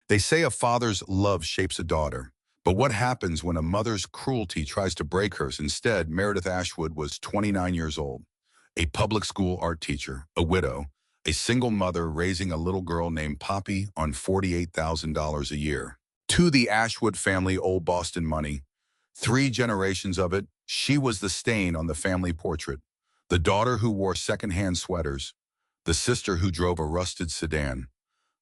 They say a father's love shapes a daughter. But what happens when a mother's cruelty tries to break hers? Instead, Meredith Ashwood was 29 years old, a public school art teacher, a widow, a single mother raising a little girl named Poppy on $48,000 a year. To the Ashwood family old Boston money, 3 generations of it, she was the stain on the family portrait, the daughter who wore secondhand sweaters, the sister who drove a rusted sedan,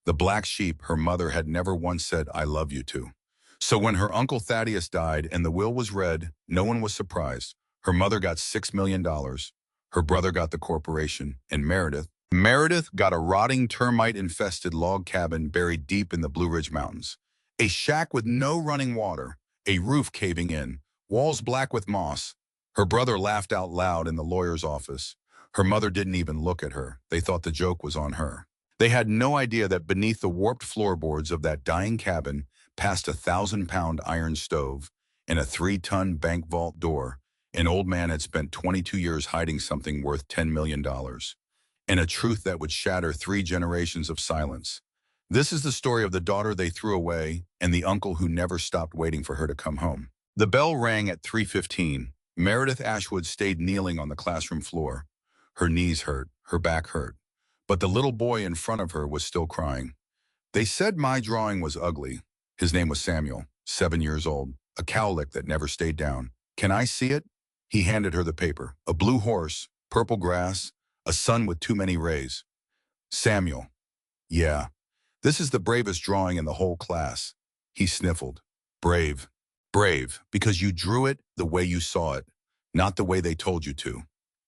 the black sheep her mother had never once said, "I love you" to. So when her uncle Thaddeus died and the will was read, no one was surprised. Her mother got $6 million, her brother got the corporation, and Meredith got a rotting termite-infested log cabin buried deep in the Blue Ridge Mountains. A shack with no running water, a roof caving in, walls black with moss. Her brother laughed out loud in the lawyer's office. Her mother didn't even look at her. They thought the joke was on her. They had no idea that beneath the warped floorboards of that dying cabin, past a 1,000-pound iron stove and a 3-ton bank vault door, an old man had spent 22 years hiding something worth $10 million, and a truth that would shatter 3 generations of silence. This is the story of the daughter they threw away and the uncle who never stopped waiting for her to come home. The bell rang at 3:15. Meredith Ashwood stayed kneeling on the classroom floor. Her knees hurt, her back hurt, but the little boy in front of her was still crying. They said my drawing was ugly. His name was Samuel, 7 years old, a cowlick that never stayed down. Can I see it? He handed her the paper. A blue horse, purple grass, a sun with too many rays. Samuel. Yeah, this is the bravest drawing in the whole class. He sniffled. Brave. Brave, because you drew it the way you saw it, not the way they told you to.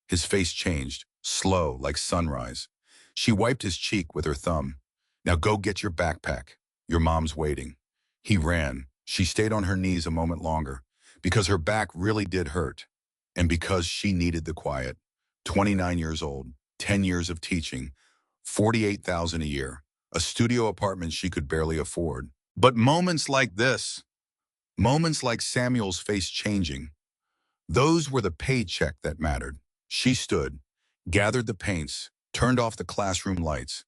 His face changed, slow, like sunrise. She wiped his cheek with her thumb. Now go get your backpack. Your mom's waiting. He ran. She stayed on her knees a moment longer, because her back really did hurt, and because she needed the quiet. 29 years old, 10 years of teaching, $48,000 a year, a studio apartment she could barely afford. But moments like this, moments like Samuel's face changing, those were the paycheck that mattered. She stood, gathered the paints, turned off the classroom lights.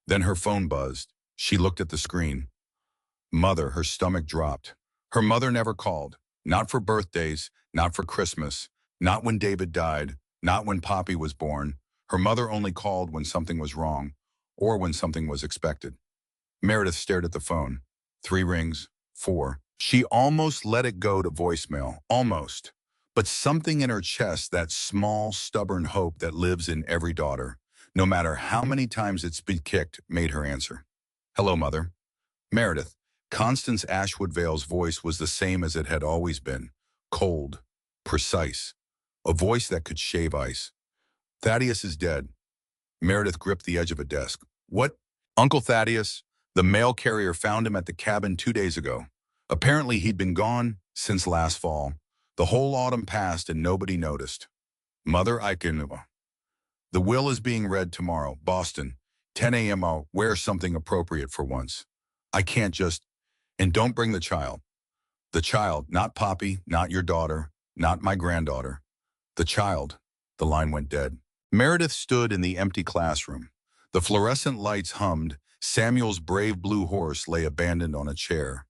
Then her phone buzzed. She looked at the screen. Mother, her stomach dropped. Her mother never called. Not for birthdays, not for Christmas, not when David died, not when Poppy was born. Her mother only called when something was wrong or when something was expected. Meredith stared at the phone. 3 rings, 4. She almost let it go to voicemail, almost. But something in her chest, that small, stubborn hope that lives in every daughter, no matter how many times it's been kicked, made her answer. Hello, Mother. Meredith. Constance Ashwood Vale's voice was the same as it had always been, cold, precise, a voice that could shave ice. Thaddeus is dead. Meredith gripped the edge of a desk. What? Uncle Thaddeus? The mail carrier found him at the cabin 2 days ago. Apparently he'd been gone since last fall. The whole autumn passed and nobody noticed. Mother, I can... The will is being read tomorrow, Boston, 10 a.m. I'll wear something appropriate for once. I can't just... And don't bring the child. The child, not Poppy, not your daughter, not my granddaughter. The child. The line went dead. Meredith stood in the empty classroom. The fluorescent lights hummed. Samuel's brave blue horse lay abandoned on a chair.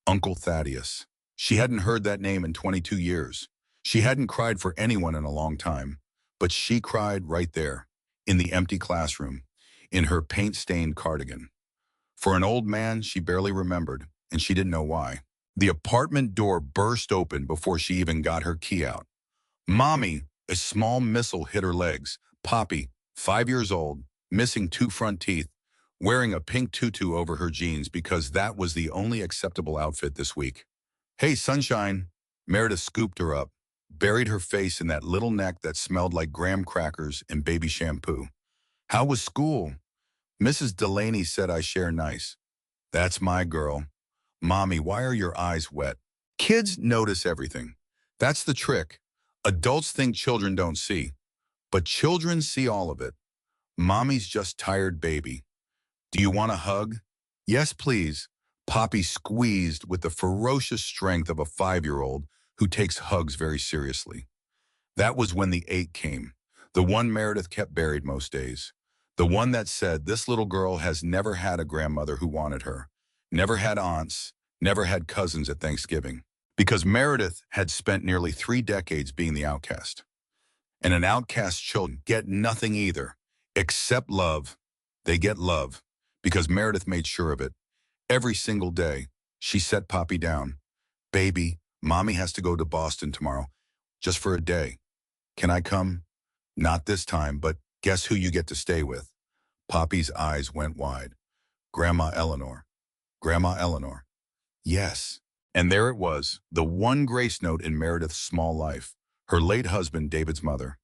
Uncle Thaddeus. She hadn't heard that name in 22 years. She hadn't cried for anyone in a long time. But she cried right there, in the empty classroom, in her paint-stained cardigan. For an old man, she barely remembered, and she didn't know why. The apartment door burst open before she even got her key out. Mommy, a small missile hit her legs. Poppy, 5 years old, missing 2 front teeth, wearing a pink tutu over her jeans because that was the only acceptable outfit this week. Hey, sunshine. Meredith scooped her up, buried her face in that little neck that smelled like graham crackers and baby shampoo. How was school? Mrs. Delaney said I share nice. That's my girl. Mommy, why are your eyes wet? Kids notice everything. That's the trick. Adults think children don't see, but children see all of it. Mommy's just tired, baby. Do you want a hug? Yes, please. Poppy squeezed with the ferocious strength of a 5-year-old who takes hugs very seriously. That was when the ache came, the one Meredith kept buried most days, the one that said this little girl has never had a grandmother who wanted her, never had aunts, never had cousins at Thanksgiving. Because Meredith had spent nearly 3 decades being the outcast. And an outcast children get nothing either, except love. They get love, because Meredith made sure of it. Every single day, she set Poppy down. Baby, Mommy has to go to Boston tomorrow, just for a day. Can I come? Not this time, but guess who you get to stay with? Poppy's eyes went wide. Grandma Eleanor. Grandma Eleanor. Yes. And there it was, the one grace note in Meredith's small life, her late husband David's mother.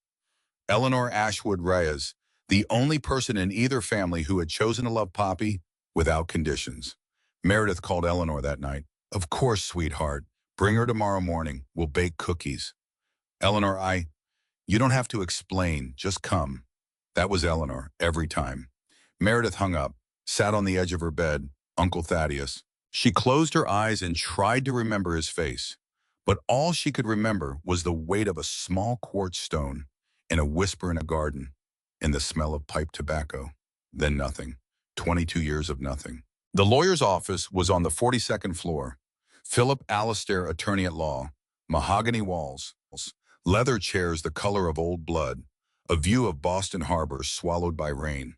Eleanor Ashwood Reyes, the only person in either family who had chosen to love Poppy without conditions. Meredith called Eleanor that night. Of course, sweetheart. Bring her tomorrow morning. We'll bake cookies. Eleanor, you don't have to explain. Just come. That was Eleanor, every time. Meredith hung up, sat on the edge of her bed, Uncle Thaddeus. She closed her eyes and tried to remember his face. But all she could remember was the weight of a small quartz stone and a whisper in a garden and the smell of pipe tobacco. Then nothing. 22 years of nothing. The lawyer's office was on the 42nd floor. Philip Alistair, attorney at law. Mahogany walls. Leather chairs the color of old blood. A view of Boston Harbor swallowed by rain.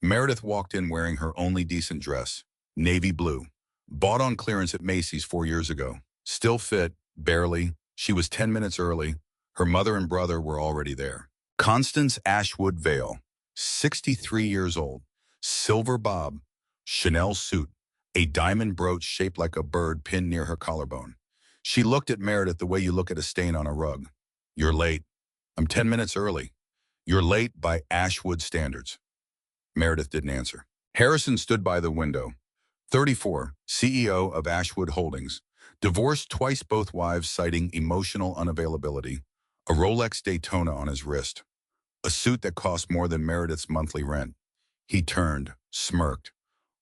Meredith walked in wearing her only decent dress. Navy blue. Bought on clearance at Macy's 4 years ago. Still fit, barely. She was 10 minutes early. Her mother and brother were already there. Constance Ashwood Vale, 63 years old. Silver bob. Chanel suit. A diamond brooch shaped like a bird pinned near her collarbone. She looked at Meredith the way you look at a stain on a rug. You're late. I'm 10 minutes early. You're late by Ashwood standards. Meredith didn't answer. Harrison stood by the window. 34, CEO of Ashwood Holdings. Divorced twice, both wives citing emotional unavailability. A Rolex Daytona on his wrist. A suit that cost more than Meredith's monthly rent. He turned, smirked.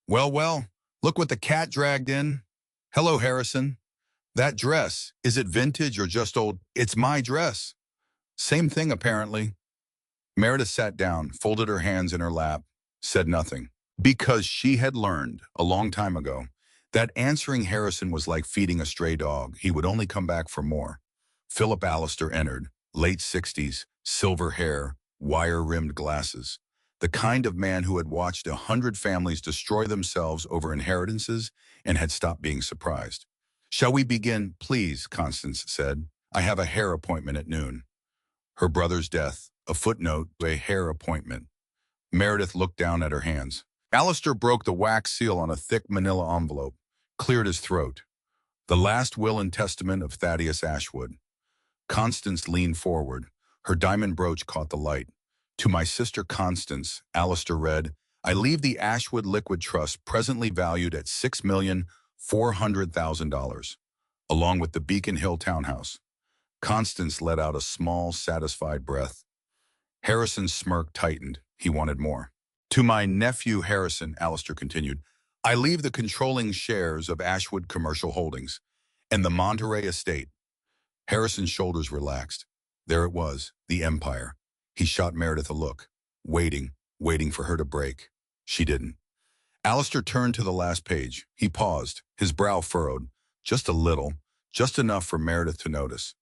Well, look what the cat dragged in. Hello, Harrison. That dress, is it vintage or just old? It's my dress. Same thing, apparently. Meredith sat down, folded her hands in her lap, said nothing. Because she had learned, a long time ago, that answering Harrison was like feeding a stray dog. He would only come back for more. Philip Alistair entered, late 60s, silver hair, wire-rimmed glasses. The kind of man who had watched 100 families destroy themselves over inheritances and had stopped being surprised. Shall we begin, please, Constance said. I have a hair appointment at noon. Her brother's death, a footnote to a hair appointment. Meredith looked down at her hands. Alistair broke the wax seal on a thick manila envelope, cleared his throat. The last will and testament of Thaddeus Ashwood. Constance leaned forward. Her diamond brooch caught the light. To my sister Constance, Alistair read, I leave the Ashwood Liquid Trust presently valued at $6,400,000, along with the Beacon Hill townhouse. Constance let out a small, satisfied breath. Harrison's smirk tightened. He wanted more. To my nephew Harrison, Alistair continued, I leave the controlling shares of Ashwood Commercial Holdings and the Monterey estate. Harrison's shoulders relaxed. There it was, the empire. He shot Meredith a look, waiting for her to break. She didn't. Alistair turned to the last page. He paused, his brow furrowed, just a little, just enough for Meredith to notice.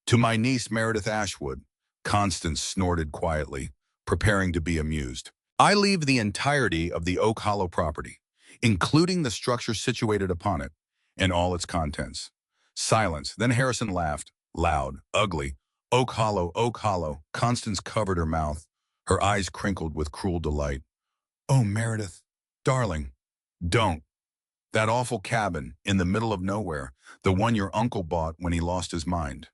To my niece Meredith Ashwood, Constance snorted quietly, preparing to be amused. I leave the entirety of the Oak Hollow property, including the structure situated upon it, and all its contents. Silence. Then Harrison laughed, loud, ugly. Oak Hollow, Oak Hollow. Constance covered her mouth, her eyes crinkled with cruel delight. Oh, Meredith, darling, don't. That awful cabin in the middle of nowhere, the one your uncle bought when he lost his mind.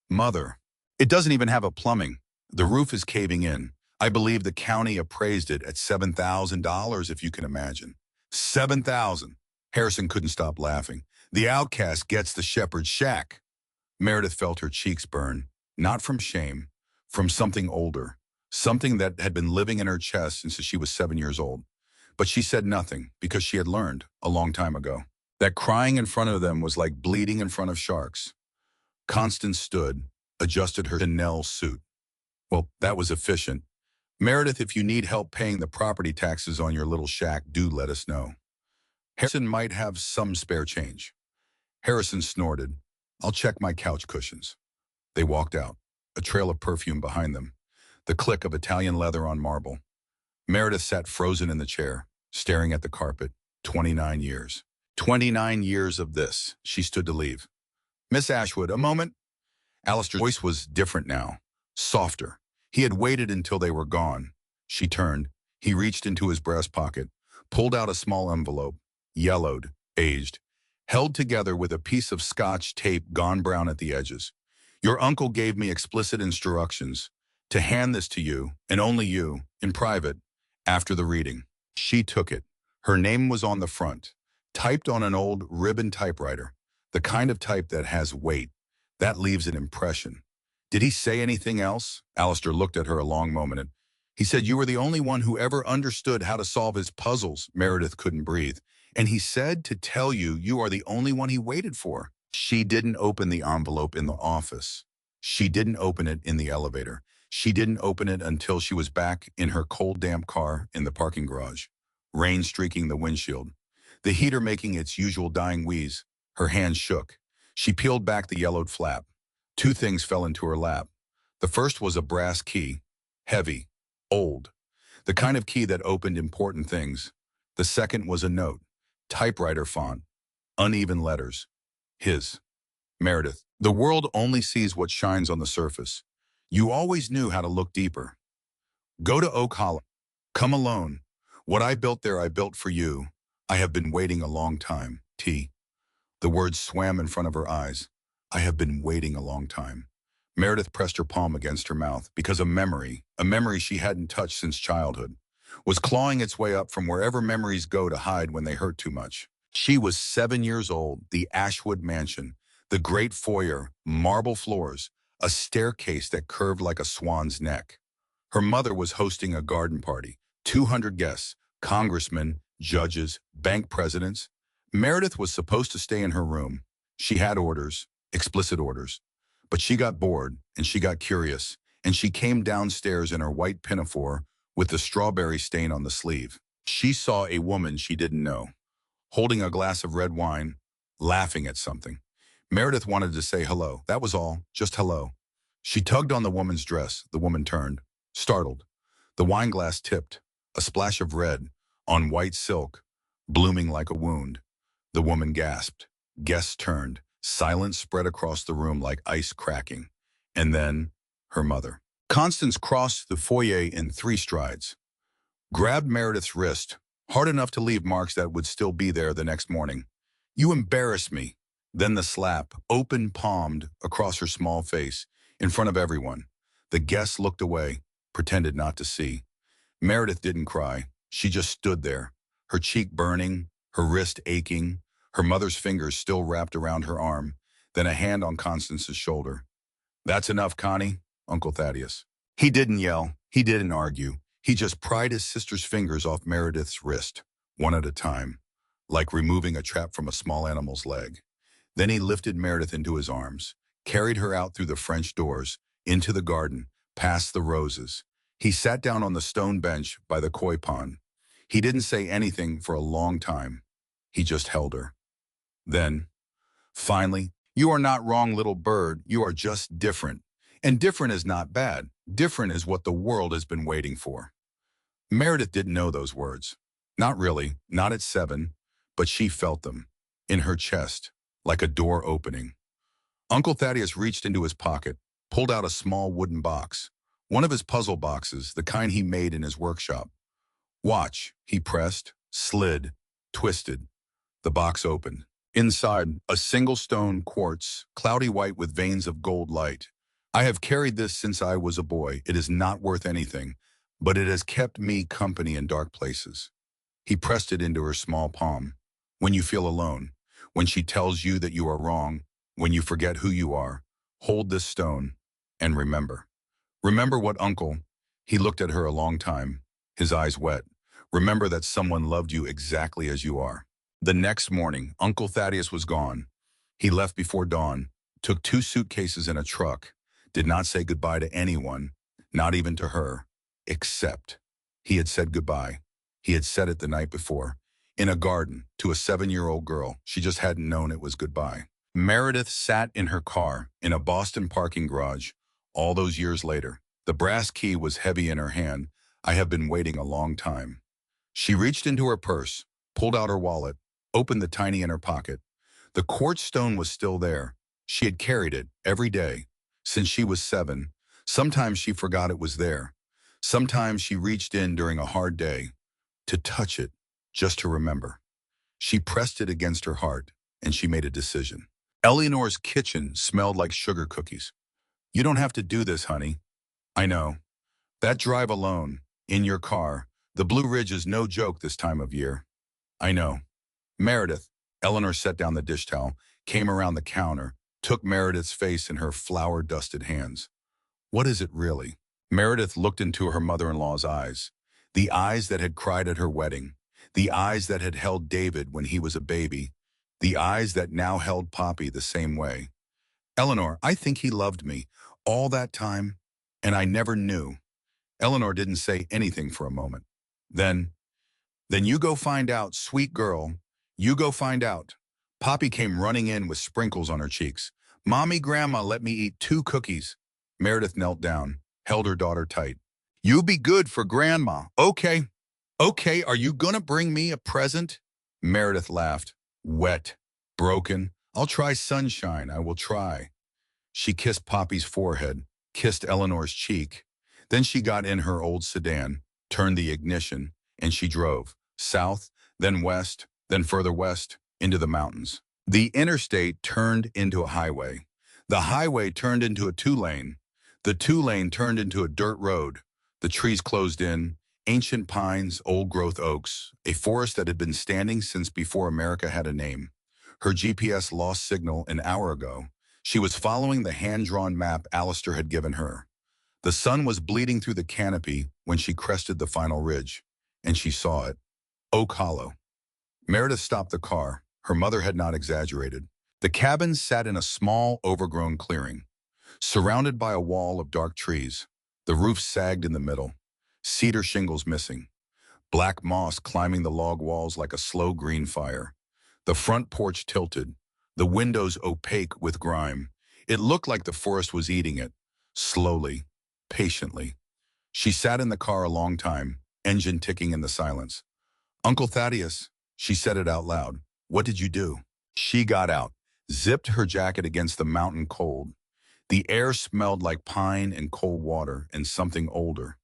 Mother, it doesn't even have a plumbing. The roof is caving in. I believe the county appraised it at $7,000, if you can imagine. $7,000. Harrison couldn't stop laughing. The outcast gets the shepherd's shack. Meredith felt her cheeks burn, not from shame, from something older, something that had been living in her chest since she was 7 years old. But she said nothing because she had learned, a long time ago, that crying in front of them was like bleeding in front of sharks. Constance stood, adjusted her Chanel suit. Well, that was efficient. Meredith, if you need help paying the property taxes on your little shack, do let us know. Harrison might have some spare change. Harrison snorted. I'll check my couch cushions. They walked out, a trail of perfume behind them, the click of Italian leather on marble. Meredith sat frozen in the chair, staring at the carpet. 29 years. 29 years of this. She stood to leave. Miss Ashwood, a moment. Alistair's voice was different now, softer. He had waited until they were gone. She turned. He reached into his breast pocket, pulled out a small envelope, yellowed, aged, held together with a piece of scotch tape gone brown at the edges. Your uncle gave me explicit instructions to hand this to you, and only you, in private, after the reading. She took it. Her name was on the front, typed on an old ribbon typewriter, the kind of type that has weight, that leaves an impression. Did he say anything else? Alistair looked at her a long moment. He said you were the only one who ever understood how to solve his puzzles. Meredith couldn't breathe. And he said to tell you you are the only one he waited for. She didn't open the envelope in the office. She didn't open it in the elevator. She didn't open it until she was back in her cold, damp car in the parking garage. Rain streaking the windshield. The heater making its usual dying wheeze. Her hands shook. She peeled back the yellowed flap. Two things fell into her lap. The first was a brass key. Heavy. Old. The kind of key that opened important things. The second was a note. Typewriter font. Uneven letters. His. Meredith. The world only sees what shines on the surface. You always knew how to look deeper. Go to Oak Hollow. Come alone. What I built there I built for you. I have been waiting a long time. T. The words swam in front of her eyes. I have been waiting a long time. Meredith pressed her palm against her mouth because a memory she hadn't touched since childhood, was clawing its way up from wherever memories go to hide when they hurt too much. She was 7 years old, the Ashwood mansion, the great foyer, marble floors, a staircase that curved like a swan's neck. Her mother was hosting a garden party, 200 guests, congressmen, judges, bank presidents. Meredith was supposed to stay in her room. She had orders, explicit orders. But she got bored, and she got curious, and she came downstairs in her white pinafore with the strawberry stain on the sleeve. She saw a woman she didn't know, holding a glass of red wine, laughing at something. Meredith wanted to say hello. That was all, just hello. She tugged on the woman's dress. The woman turned, startled. The wine glass tipped, a splash of red, on white silk, blooming like a wound. The woman gasped. Guests turned. Silence spread across the room like ice cracking. And then, her mother. Constance crossed the foyer in 3 strides, grabbed Meredith's wrist, hard enough to leave marks that would still be there the next morning. You embarrass me. Then the slap, open-palmed across her small face, in front of everyone. The guests looked away, pretended not to see. Meredith didn't cry. She just stood there, her cheek burning, her wrist aching, her mother's fingers still wrapped around her arm, then a hand on Constance's shoulder. That's enough, Connie, Uncle Thaddeus. He didn't yell. He didn't argue. He just pried his sister's fingers off Meredith's wrist, one at a time, like removing a trap from a small animal's leg. Then he lifted Meredith into his arms, carried her out through the French doors, into the garden, past the roses. He sat down on the stone bench by the koi pond. He didn't say anything for a long time. He just held her. Then, finally, you are not wrong, little bird. You are just different. And different is not bad. Different is what the world has been waiting for. Meredith didn't know those words. Not really, not at 7, but she felt them, in her chest, like a door opening. Uncle Thaddeus reached into his pocket, pulled out a small wooden box, one of his puzzle boxes, the kind he made in his workshop. Watch, he pressed, slid, twisted. The box opened. Inside, a single stone quartz, cloudy white with veins of gold light. I have carried this since I was a boy. It is not worth anything, but it has kept me company in dark places. He pressed it into her small palm. When you feel alone, when she tells you that you are wrong, when you forget who you are, hold this stone and remember. Remember what Uncle, he looked at her a long time, his eyes wet. Remember that someone loved you exactly as you are. The next morning, Uncle Thaddeus was gone. He left before dawn, took 2 suitcases and a truck, did not say goodbye to anyone, not even to her, except he had said goodbye. He had said it the night before, in a garden to a 7-year-old girl. She just hadn't known it was goodbye. Meredith sat in her car in a Boston parking garage all those years later. The brass key was heavy in her hand. I have been waiting a long time. She reached into her purse, pulled out her wallet, opened the tiny inner pocket. The quartz stone was still there. She had carried it every day since she was 7. Sometimes she forgot it was there. Sometimes she reached in during a hard day to touch it, just to remember. She pressed it against her heart, and she made a decision. Eleanor's kitchen smelled like sugar cookies. You don't have to do this, honey. I know. That drive alone, in your car, the Blue Ridge is no joke this time of year. I know. Meredith, Eleanor set down the dish towel, came around the counter, took Meredith's face in her flour-dusted hands. What is it really? Meredith looked into her mother-in-law's eyes, the eyes that had cried at her wedding, the eyes that had held David when he was a baby, the eyes that now held Poppy the same way. Eleanor, I think he loved me all that time, and I never knew. Eleanor didn't say anything for a moment. Then you go find out, sweet girl. You go find out. Poppy came running in with sprinkles on her cheeks. Mommy, Grandma, let me eat 2 cookies. Meredith knelt down, held her daughter tight. You be good for Grandma. Okay. Okay, are you gonna bring me a present? Meredith laughed. Wet. Broken. I'll try sunshine. I will try. She kissed Poppy's forehead, kissed Eleanor's cheek. Then she got in her old sedan, turned the ignition, and she drove, south, then west, then further west, into the mountains. The interstate turned into a highway. The highway turned into a 2-lane. The 2-lane turned into a dirt road. The trees closed in, ancient pines, old-growth oaks, a forest that had been standing since before America had a name. Her GPS lost signal an hour ago. She was following the hand-drawn map Alistair had given her. The sun was bleeding through the canopy when she crested the final ridge, and she saw it. Oak Hollow. Meredith stopped the car. Her mother had not exaggerated. The cabin sat in a small, overgrown clearing, surrounded by a wall of dark trees. The roof sagged in the middle, cedar shingles missing, black moss climbing the log walls like a slow green fire. The front porch tilted, the windows opaque with grime. It looked like the forest was eating it, slowly, patiently. She sat in the car a long time, engine ticking in the silence. Uncle Thaddeus, she said it out loud. What did you do? She got out, zipped her jacket against the mountain cold. The air smelled like pine and cold water and something older.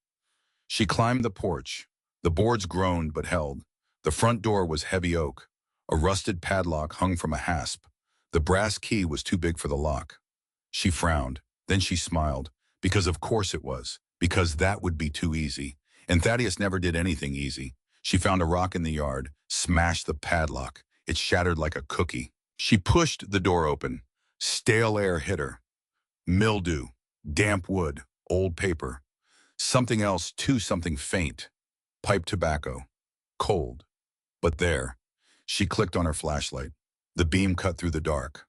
She climbed the porch. The boards groaned but held. The front door was heavy oak. A rusted padlock hung from a hasp. The brass key was too big for the lock. She frowned. Then she smiled. Because of course it was. Because that would be too easy. And Thaddeus never did anything easy. She found a rock in the yard, smashed the padlock. It shattered like a cookie. She pushed the door open. Stale air hit her. Mildew, damp wood, old paper. Something else too, something faint. Pipe tobacco. Cold. But there. She clicked on her flashlight. The beam cut through the dark.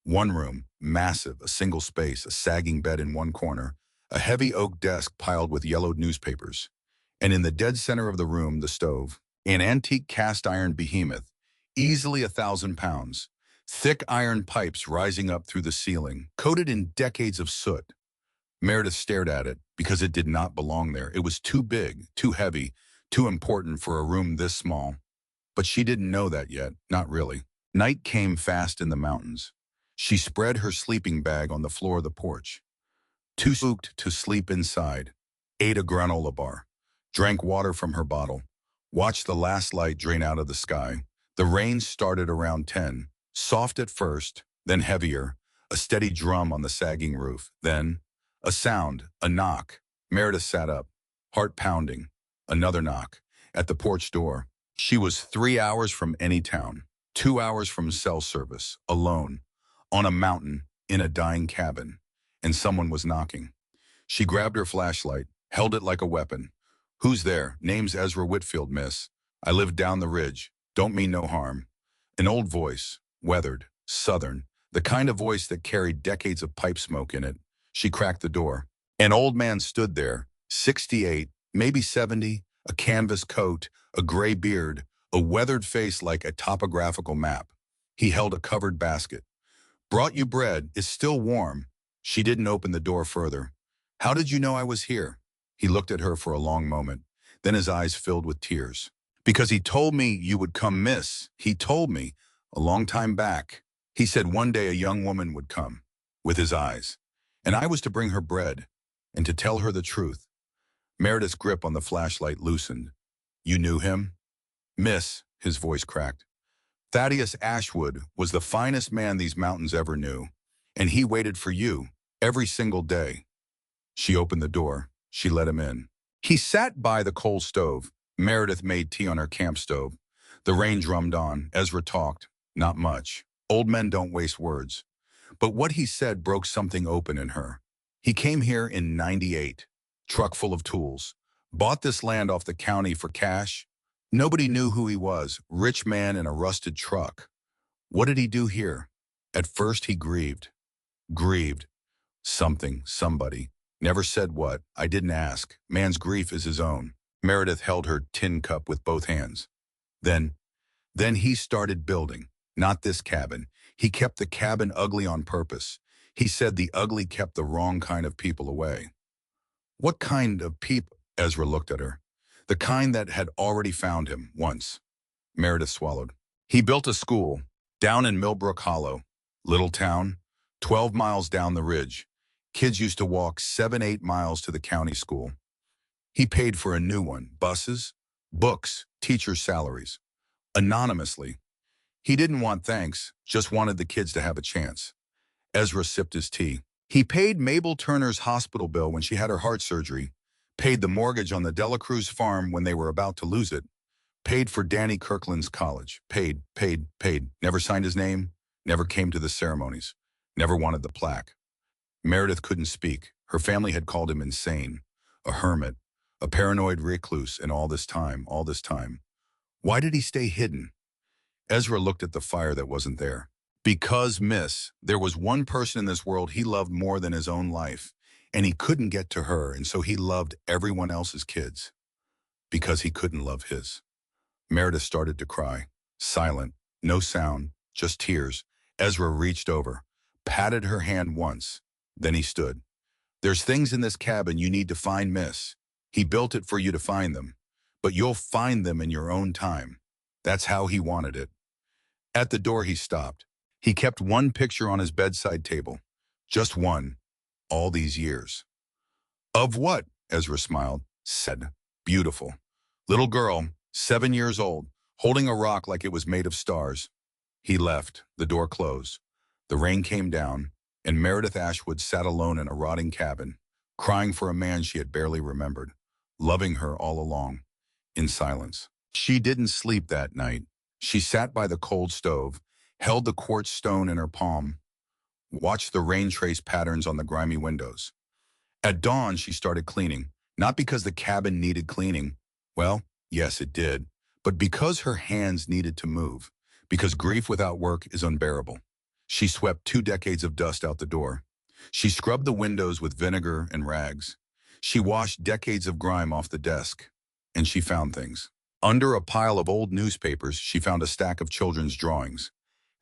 One room, massive, a single space, a sagging bed in one corner, a heavy oak desk piled with yellowed newspapers. And in the dead center of the room, the stove. An antique cast iron behemoth, easily 1,000 pounds. Thick iron pipes rising up through the ceiling, coated in decades of soot. Meredith stared at it because it did not belong there. It was too big, too heavy, too important for a room this small. But she didn't know that yet, not really. Night came fast in the mountains. She spread her sleeping bag on the floor of the porch. Too spooked to sleep inside. Ate a granola bar. Drank water from her bottle. Watched the last light drain out of the sky. The rain started around 10. Soft at first, then heavier. A steady drum on the sagging roof. Then, a sound, a knock. Meredith sat up, heart pounding. Another knock. At the porch door. She was 3 hours from any town. 2 hours from cell service. Alone. On a mountain. In a dying cabin. And someone was knocking. She grabbed her flashlight. Held it like a weapon. Who's there? Name's Ezra Whitfield, miss. I live down the ridge. Don't mean no harm. An old voice. Weathered. Southern. The kind of voice that carried decades of pipe smoke in it. She cracked the door. An old man stood there, 68, maybe 70, a canvas coat, a gray beard, a weathered face like a topographical map. He held a covered basket. Brought you bread, it's still warm. She didn't open the door further. How did you know I was here? He looked at her for a long moment. Then his eyes filled with tears. Because he told me you would come, miss. He told me, a long time back. He said one day a young woman would come, with his eyes. And I was to bring her bread, and to tell her the truth. Meredith's grip on the flashlight loosened. You knew him? Miss, his voice cracked. Thaddeus Ashwood was the finest man these mountains ever knew, and he waited for you every single day. She opened the door. She let him in. He sat by the coal stove. Meredith made tea on her camp stove. The rain drummed on. Ezra talked. Not much. Old men don't waste words. But what he said broke something open in her. He came here in '98, truck full of tools. Bought this land off the county for cash. Nobody knew who he was, rich man in a rusted truck. What did he do here? At first he grieved. Grieved. Something, somebody. Never said what. I didn't ask. Man's grief is his own. Meredith held her tin cup with both hands. Then he started building. Not this cabin. He kept the cabin ugly on purpose. He said the ugly kept the wrong kind of people away. What kind of people? Ezra looked at her. The kind that had already found him once. Meredith swallowed. He built a school down in Millbrook Hollow. Little town, 12 miles down the ridge. Kids used to walk 7-8 miles to the county school. He paid for a new one, buses, books, teachers' salaries. Anonymously. He didn't want thanks, just wanted the kids to have a chance. Ezra sipped his tea. He paid Mabel Turner's hospital bill when she had her heart surgery, paid the mortgage on the Delacruz farm when they were about to lose it, paid for Danny Kirkland's college, paid, never signed his name, never came to the ceremonies, never wanted the plaque. Meredith couldn't speak. Her family had called him insane, a hermit, a paranoid recluse, and all this time. Why did he stay hidden? Ezra looked at the fire that wasn't there. Because, miss, there was one person in this world he loved more than his own life, and he couldn't get to her, and so he loved everyone else's kids. Because he couldn't love his. Meredith started to cry. Silent, no sound, just tears. Ezra reached over, patted her hand once. Then he stood. There's things in this cabin you need to find, miss. He built it for you to find them, but you'll find them in your own time. That's how he wanted it. At the door he stopped. He kept one picture on his bedside table. Just one. All these years. Of what? Ezra smiled. Said. Beautiful. Little girl, 7 years old, holding a rock like it was made of stars. He left. The door closed. The rain came down, and Meredith Ashwood sat alone in a rotting cabin, crying for a man she had barely remembered, loving her all along, in silence. She didn't sleep that night. She sat by the cold stove, held the quartz stone in her palm, watched the rain trace patterns on the grimy windows. At dawn, she started cleaning, not because the cabin needed cleaning. Well, yes, it did, but because her hands needed to move, because grief without work is unbearable. She swept 2 decades of dust out the door. She scrubbed the windows with vinegar and rags. She washed decades of grime off the desk, and she found things. Under a pile of old newspapers, she found a stack of children's drawings,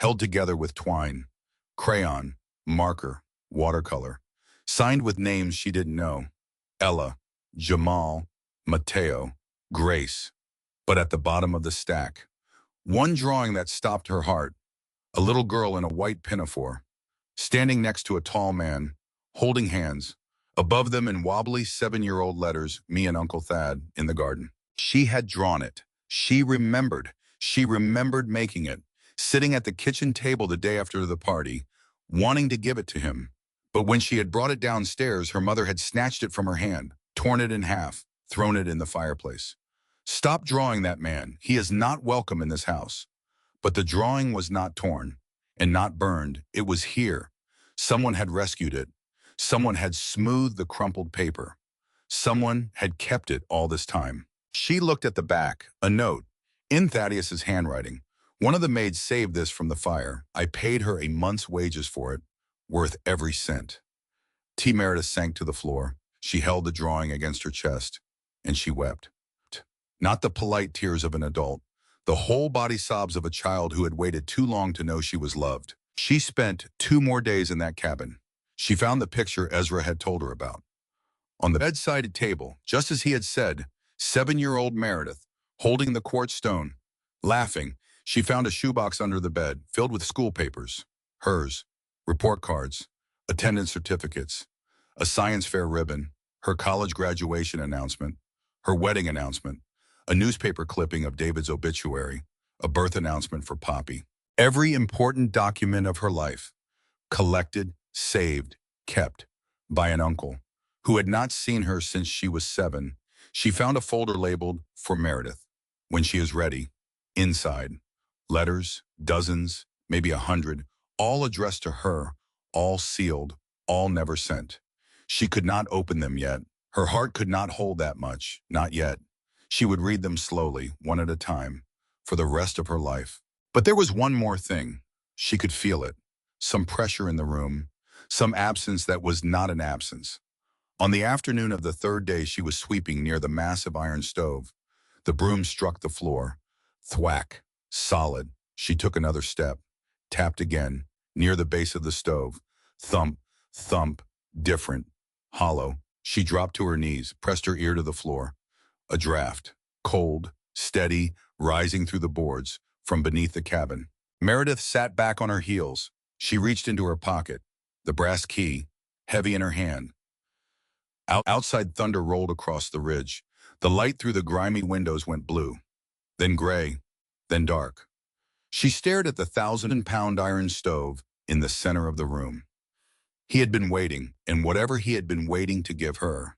held together with twine, crayon, marker, watercolor, signed with names she didn't know. Ella, Jamal, Mateo, Grace. But at the bottom of the stack, one drawing that stopped her heart, a little girl in a white pinafore, standing next to a tall man, holding hands, above them in wobbly 7-year-old letters, me and Uncle Thad, in the garden. She had drawn it. She remembered. She remembered making it, sitting at the kitchen table the day after the party, wanting to give it to him. But when she had brought it downstairs, her mother had snatched it from her hand, torn it in half, thrown it in the fireplace. Stop drawing that man. He is not welcome in this house. But the drawing was not torn and not burned. It was here. Someone had rescued it. Someone had smoothed the crumpled paper. Someone had kept it all this time. She looked at the back, a note, in Thaddeus's handwriting. One of the maids saved this from the fire. I paid her a month's wages for it, worth every cent. T. Meredith sank to the floor. She held the drawing against her chest, and she wept. Not the polite tears of an adult, the whole body sobs of a child who had waited too long to know she was loved. She spent 2 more days in that cabin. She found the picture Ezra had told her about. On the bedside table, just as he had said, 7-year-old Meredith, holding the quartz stone. Laughing, she found a shoebox under the bed, filled with school papers. Hers, report cards, attendance certificates, a science fair ribbon, her college graduation announcement, her wedding announcement, a newspaper clipping of David's obituary, a birth announcement for Poppy. Every important document of her life, collected, saved, kept, by an uncle, who had not seen her since she was 7. She found a folder labeled, "For Meredith." When she is ready, inside, letters, dozens, maybe 100, all addressed to her, all sealed, all never sent. She could not open them yet. Her heart could not hold that much, not yet. She would read them slowly, one at a time, for the rest of her life. But there was one more thing. She could feel it. Some pressure in the room, some absence that was not an absence. On the afternoon of the 3rd day she was sweeping near the massive iron stove. The broom struck the floor. Thwack. Solid. She took another step. Tapped again, near the base of the stove. Thump. Thump. Different. Hollow. She dropped to her knees, pressed her ear to the floor. A draft. Cold. Steady. Rising through the boards, from beneath the cabin. Meredith sat back on her heels. She reached into her pocket. The brass key, heavy in her hand. Outside thunder rolled across the ridge. The light through the grimy windows went blue, then gray, then dark. She stared at the 1,000-pound iron stove in the center of the room. He had been waiting, and whatever he had been waiting to give her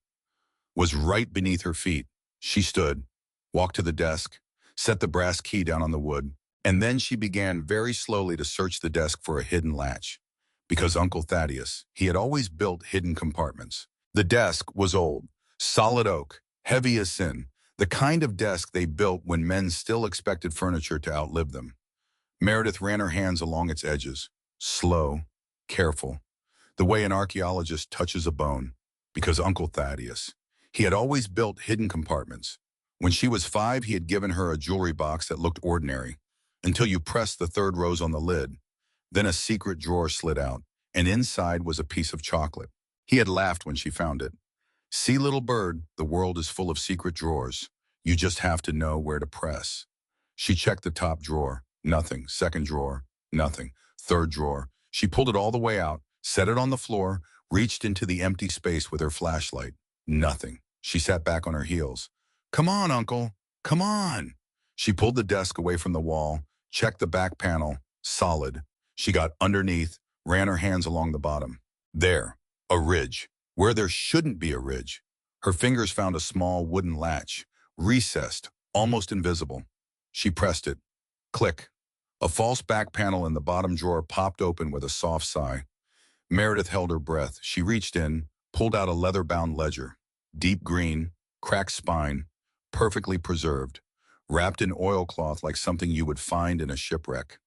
was right beneath her feet. She stood, walked to the desk, set the brass key down on the wood, and then she began very slowly to search the desk for a hidden latch. Because Uncle Thaddeus, he had always built hidden compartments. The desk was old, solid oak, heavy as sin, the kind of desk they built when men still expected furniture to outlive them. Meredith ran her hands along its edges, slow, careful, the way an archaeologist touches a bone. Because Uncle Thaddeus, he had always built hidden compartments. When she was 5, he had given her a jewelry box that looked ordinary, until you pressed the 3rd rose on the lid. Then a secret drawer slid out, and inside was a piece of chocolate. He had laughed when she found it. See, little bird, the world is full of secret drawers. You just have to know where to press. She checked the top drawer. Nothing. 2nd drawer. Nothing. 3rd drawer. She pulled it all the way out, set it on the floor, reached into the empty space with her flashlight. Nothing. She sat back on her heels. Come on, Uncle. Come on. She pulled the desk away from the wall, checked the back panel. Solid. She got underneath, ran her hands along the bottom. There. A ridge, where there shouldn't be a ridge. Her fingers found a small wooden latch, recessed, almost invisible. She pressed it. Click. A false back panel in the bottom drawer popped open with a soft sigh. Meredith held her breath. She reached in, pulled out a leather-bound ledger. Deep green, cracked spine, perfectly preserved, wrapped in oilcloth like something you would find in a shipwreck.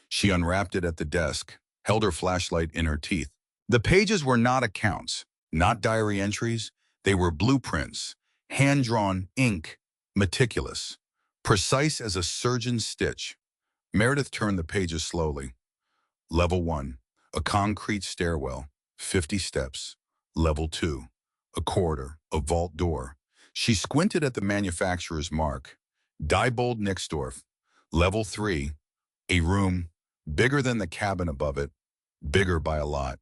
She unwrapped it at the desk, held her flashlight in her teeth. The pages were not accounts, not diary entries. They were blueprints, hand-drawn ink, meticulous, precise as a surgeon's stitch. Meredith turned the pages slowly. Level 1, a concrete stairwell, 50 steps. Level 2, a corridor, a vault door. She squinted at the manufacturer's mark. Diebold Nixdorf. Level 3, a room, bigger than the cabin above it, bigger by a lot.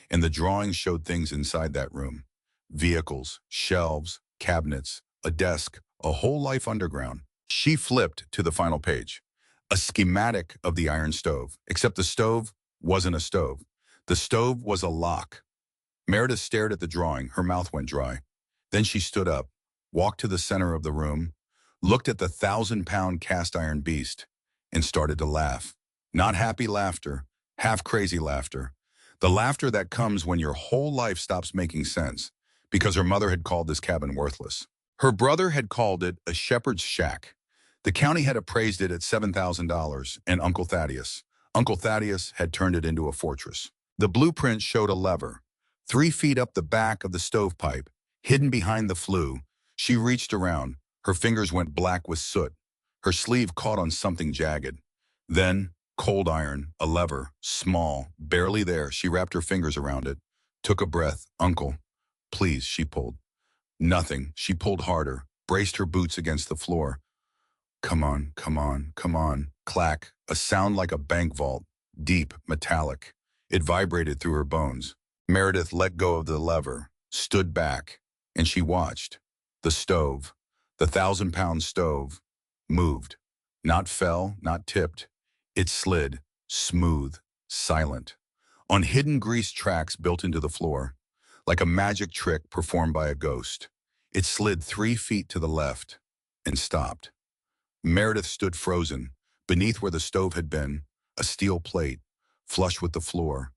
And the drawings showed things inside that room. Vehicles, shelves, cabinets, a desk, a whole life underground. She flipped to the final page. A schematic of the iron stove, except the stove wasn't a stove. The stove was a lock. Meredith stared at the drawing. Her mouth went dry. Then she stood up, walked to the center of the room, looked at the 1,000-pound cast iron beast, and started to laugh. Not happy laughter, half crazy laughter. The laughter that comes when your whole life stops making sense, because her mother had called this cabin worthless. Her brother had called it a shepherd's shack. The county had appraised it at $7,000, and Uncle Thaddeus had turned it into a fortress. The blueprint showed a lever, 3 feet up the back of the stovepipe, hidden behind the flue. She reached around. Her fingers went black with soot. Her sleeve caught on something jagged. Then, cold iron, a lever, small, barely there. She wrapped her fingers around it. Took a breath. "Uncle, please," she pulled. Nothing. She pulled harder, braced her boots against the floor. "Come on, come on, come on." Clack, a sound like a bank vault, deep, metallic. It vibrated through her bones. Meredith let go of the lever, stood back, and she watched. The stove, the 1,000-pound stove, moved. Not fell, not tipped. It slid, smooth, silent, on hidden grease tracks built into the floor, like a magic trick performed by a ghost. It slid 3 feet to the left and stopped. Meredith stood frozen. Beneath where the stove had been, a steel plate, flush with the floor,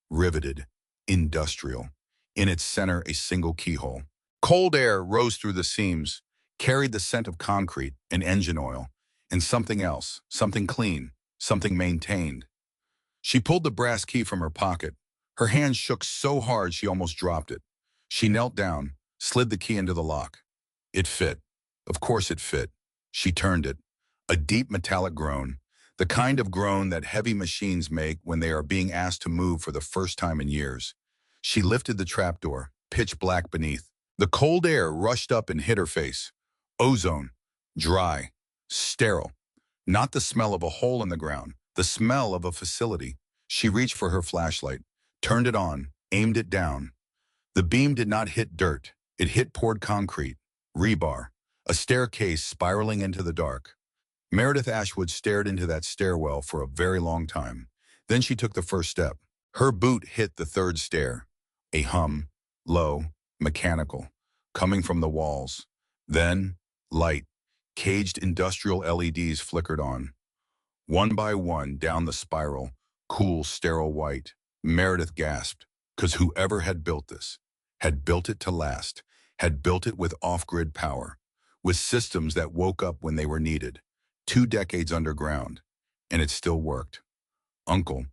riveted, industrial. In its center, a single keyhole. Cold air rose through the seams, carried the scent of concrete and engine oil, and something else, something clean, something maintained. She pulled the brass key from her pocket. Her hand shook so hard she almost dropped it. She knelt down, slid the key into the lock. It fit. Of course it fit. She turned it. A deep metallic groan, the kind of groan that heavy machines make when they are being asked to move for the first time in years. She lifted the trapdoor, pitch black beneath. The cold air rushed up and hit her face. Ozone. Dry. Sterile. Not the smell of a hole in the ground, the smell of a facility. She reached for her flashlight, turned it on, aimed it down. The beam did not hit dirt. It hit poured concrete, rebar, a staircase spiraling into the dark. Meredith Ashwood stared into that stairwell for a very long time. Then she took the first step. Her boot hit the third stair. A hum, low, mechanical, coming from the walls. Then, light, caged industrial LEDs flickered on. One by one, down the spiral, cool, sterile white. Meredith gasped, because whoever had built this, had built it to last, had built it with off-grid power, with systems that woke up when they were needed. 2 decades underground, and it still worked. "Uncle,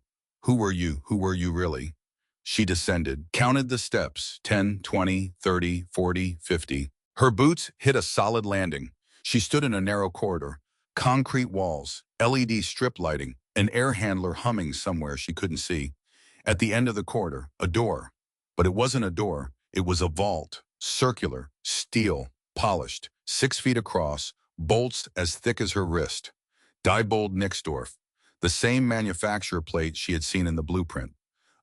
who were you? Who were you really?" She descended, counted the steps, 10, 20, 30, 40, 50. Her boots hit a solid landing. She stood in a narrow corridor, concrete walls, LED strip lighting, an air handler humming somewhere she couldn't see. At the end of the corridor, a door. But it wasn't a door, it was a vault, circular, steel, polished, 6 feet across, bolts as thick as her wrist. Diebold Nixdorf, the same manufacturer plate she had seen in the blueprint.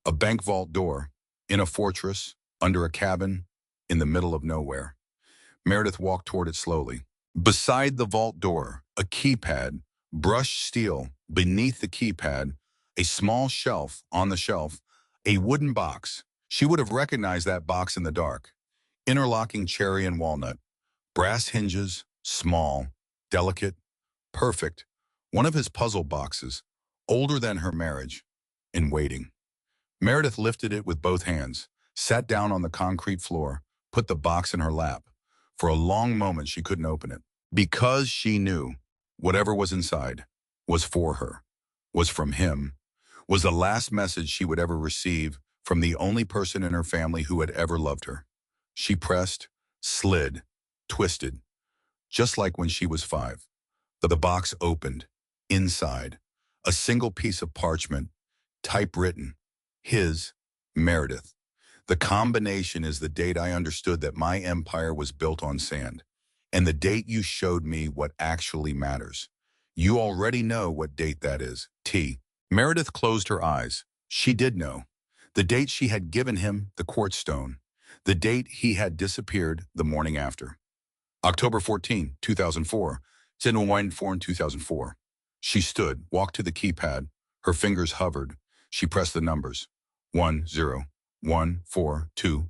A bank vault door, in a fortress, under a cabin, in the middle of nowhere. Meredith walked toward it slowly. Beside the vault door, a keypad, brushed steel. Beneath the keypad, a small shelf. On the shelf, a wooden box. She would have recognized that box in the dark. Interlocking cherry and walnut. Brass hinges, small, delicate, perfect. One of his puzzle boxes, older than her marriage, in waiting. Meredith lifted it with both hands, sat down on the concrete floor, put the box in her lap. For a long moment she couldn't open it, because she knew whatever was inside was for her, was from him, was the last message she would ever receive from the only person in her family who had ever loved her. She pressed, slid, twisted, just like when she was 5. The box opened. Inside, a single piece of parchment, typewritten. His, Meredith. The combination is the date I understood that my empire was built on sand, and the date you showed me what actually matters. You already know what date that is, T. Meredith closed her eyes. She did know. The date she had given him the quartz stone. The date he had disappeared the morning after. October 14, 2004. 10/4 2004. She stood, walked to the keypad. Her fingers hovered. She pressed the numbers. 1, 0, 1, 4, 2,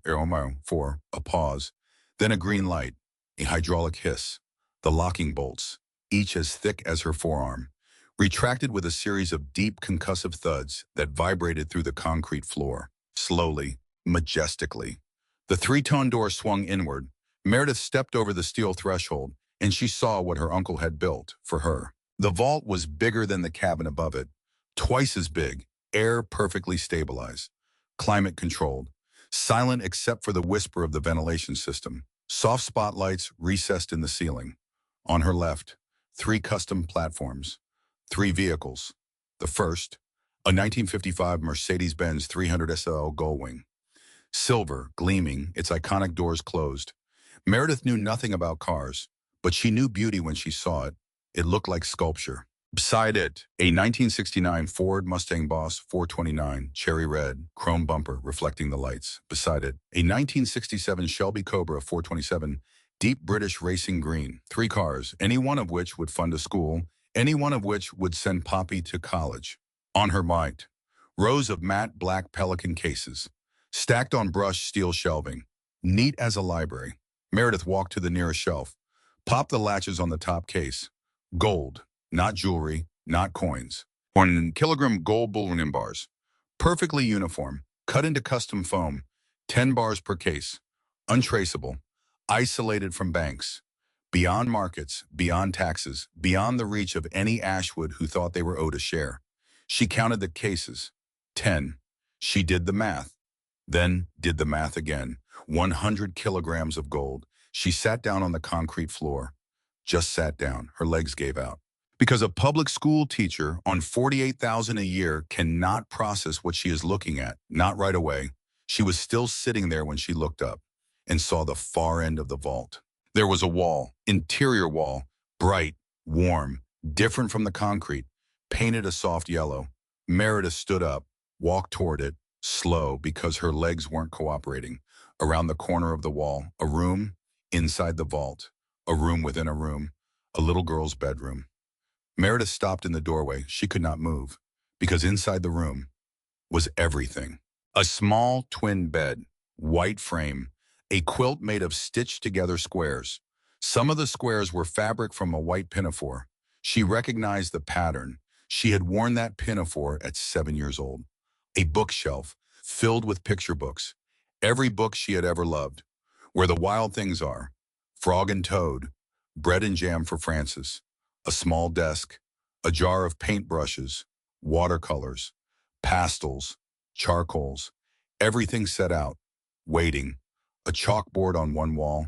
4, a pause. Then a green light, a hydraulic hiss. The locking bolts, each as thick as her forearm, retracted with a series of deep concussive thuds that vibrated through the concrete floor. Slowly, majestically. The 3-tone door swung inward. Meredith stepped over the steel threshold, and she saw what her uncle had built for her. The vault was bigger than the cabin above it, twice as big, air perfectly stabilized, climate controlled, silent except for the whisper of the ventilation system, soft spotlights recessed in the ceiling. On her left, 3 custom platforms, 3 vehicles. The first, a 1955 Mercedes-Benz 300 SL Gullwing. Silver, gleaming, its iconic doors closed. Meredith knew nothing about cars, but she knew beauty when she saw it. It looked like sculpture. Beside it, a 1969 Ford Mustang Boss 429, cherry red, chrome bumper reflecting the lights. Beside it, a 1967 Shelby Cobra 427, deep British racing green. 3 cars, any one of which would fund a school, any one of which would send Poppy to college. On her mind, rows of matte black Pelican cases, stacked on brushed steel shelving, neat as a library. Meredith walked to the nearest shelf, popped the latches on the top case. Gold, not jewelry, not coins. 1 kilogram gold bullion bars, perfectly uniform, cut into custom foam, 10 bars per case, untraceable, isolated from banks, beyond markets, beyond taxes, beyond the reach of any Ashwood who thought they were owed a share. She counted the cases. 10. She did the math. Then did the math again. 100 kilograms of gold. She sat down on the concrete floor. Just sat down. Her legs gave out. Because a public school teacher on $48,000 a year cannot process what she is looking at, not right away. She was still sitting there when she looked up and saw the far end of the vault. There was a wall, interior wall, bright, warm, different from the concrete, painted a soft yellow. Meredith stood up, walked toward it, slow because her legs weren't cooperating. Around the corner of the wall, a room, inside the vault, a room within a room, a little girl's bedroom. Meredith stopped in the doorway. She could not move because inside the room was everything. A small twin bed, white frame, a quilt made of stitched together squares. Some of the squares were fabric from a white pinafore. She recognized the pattern. She had worn that pinafore at 7 years old. A bookshelf filled with picture books, every book she had ever loved. Where the Wild Things Are, Frog and Toad, Bread and Jam for Francis, a small desk, a jar of paintbrushes, watercolors, pastels, charcoals, everything set out, waiting, a chalkboard on one wall,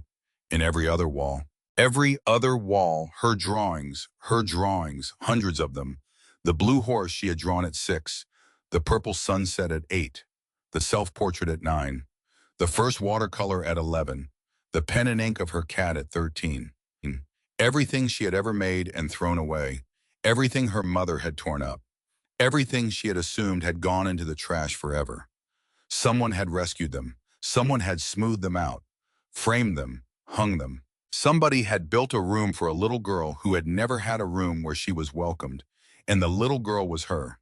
and every other wall, her drawings, hundreds of them, the blue horse she had drawn at 6, the purple sunset at 8, the self-portrait at 9, the first watercolor at 11, the pen and ink of her cat at 13. Everything she had ever made and thrown away, everything her mother had torn up, everything she had assumed had gone into the trash forever. Someone had rescued them. Someone had smoothed them out, framed them, hung them. Somebody had built a room for a little girl who had never had a room where she was welcomed, and the little girl was her.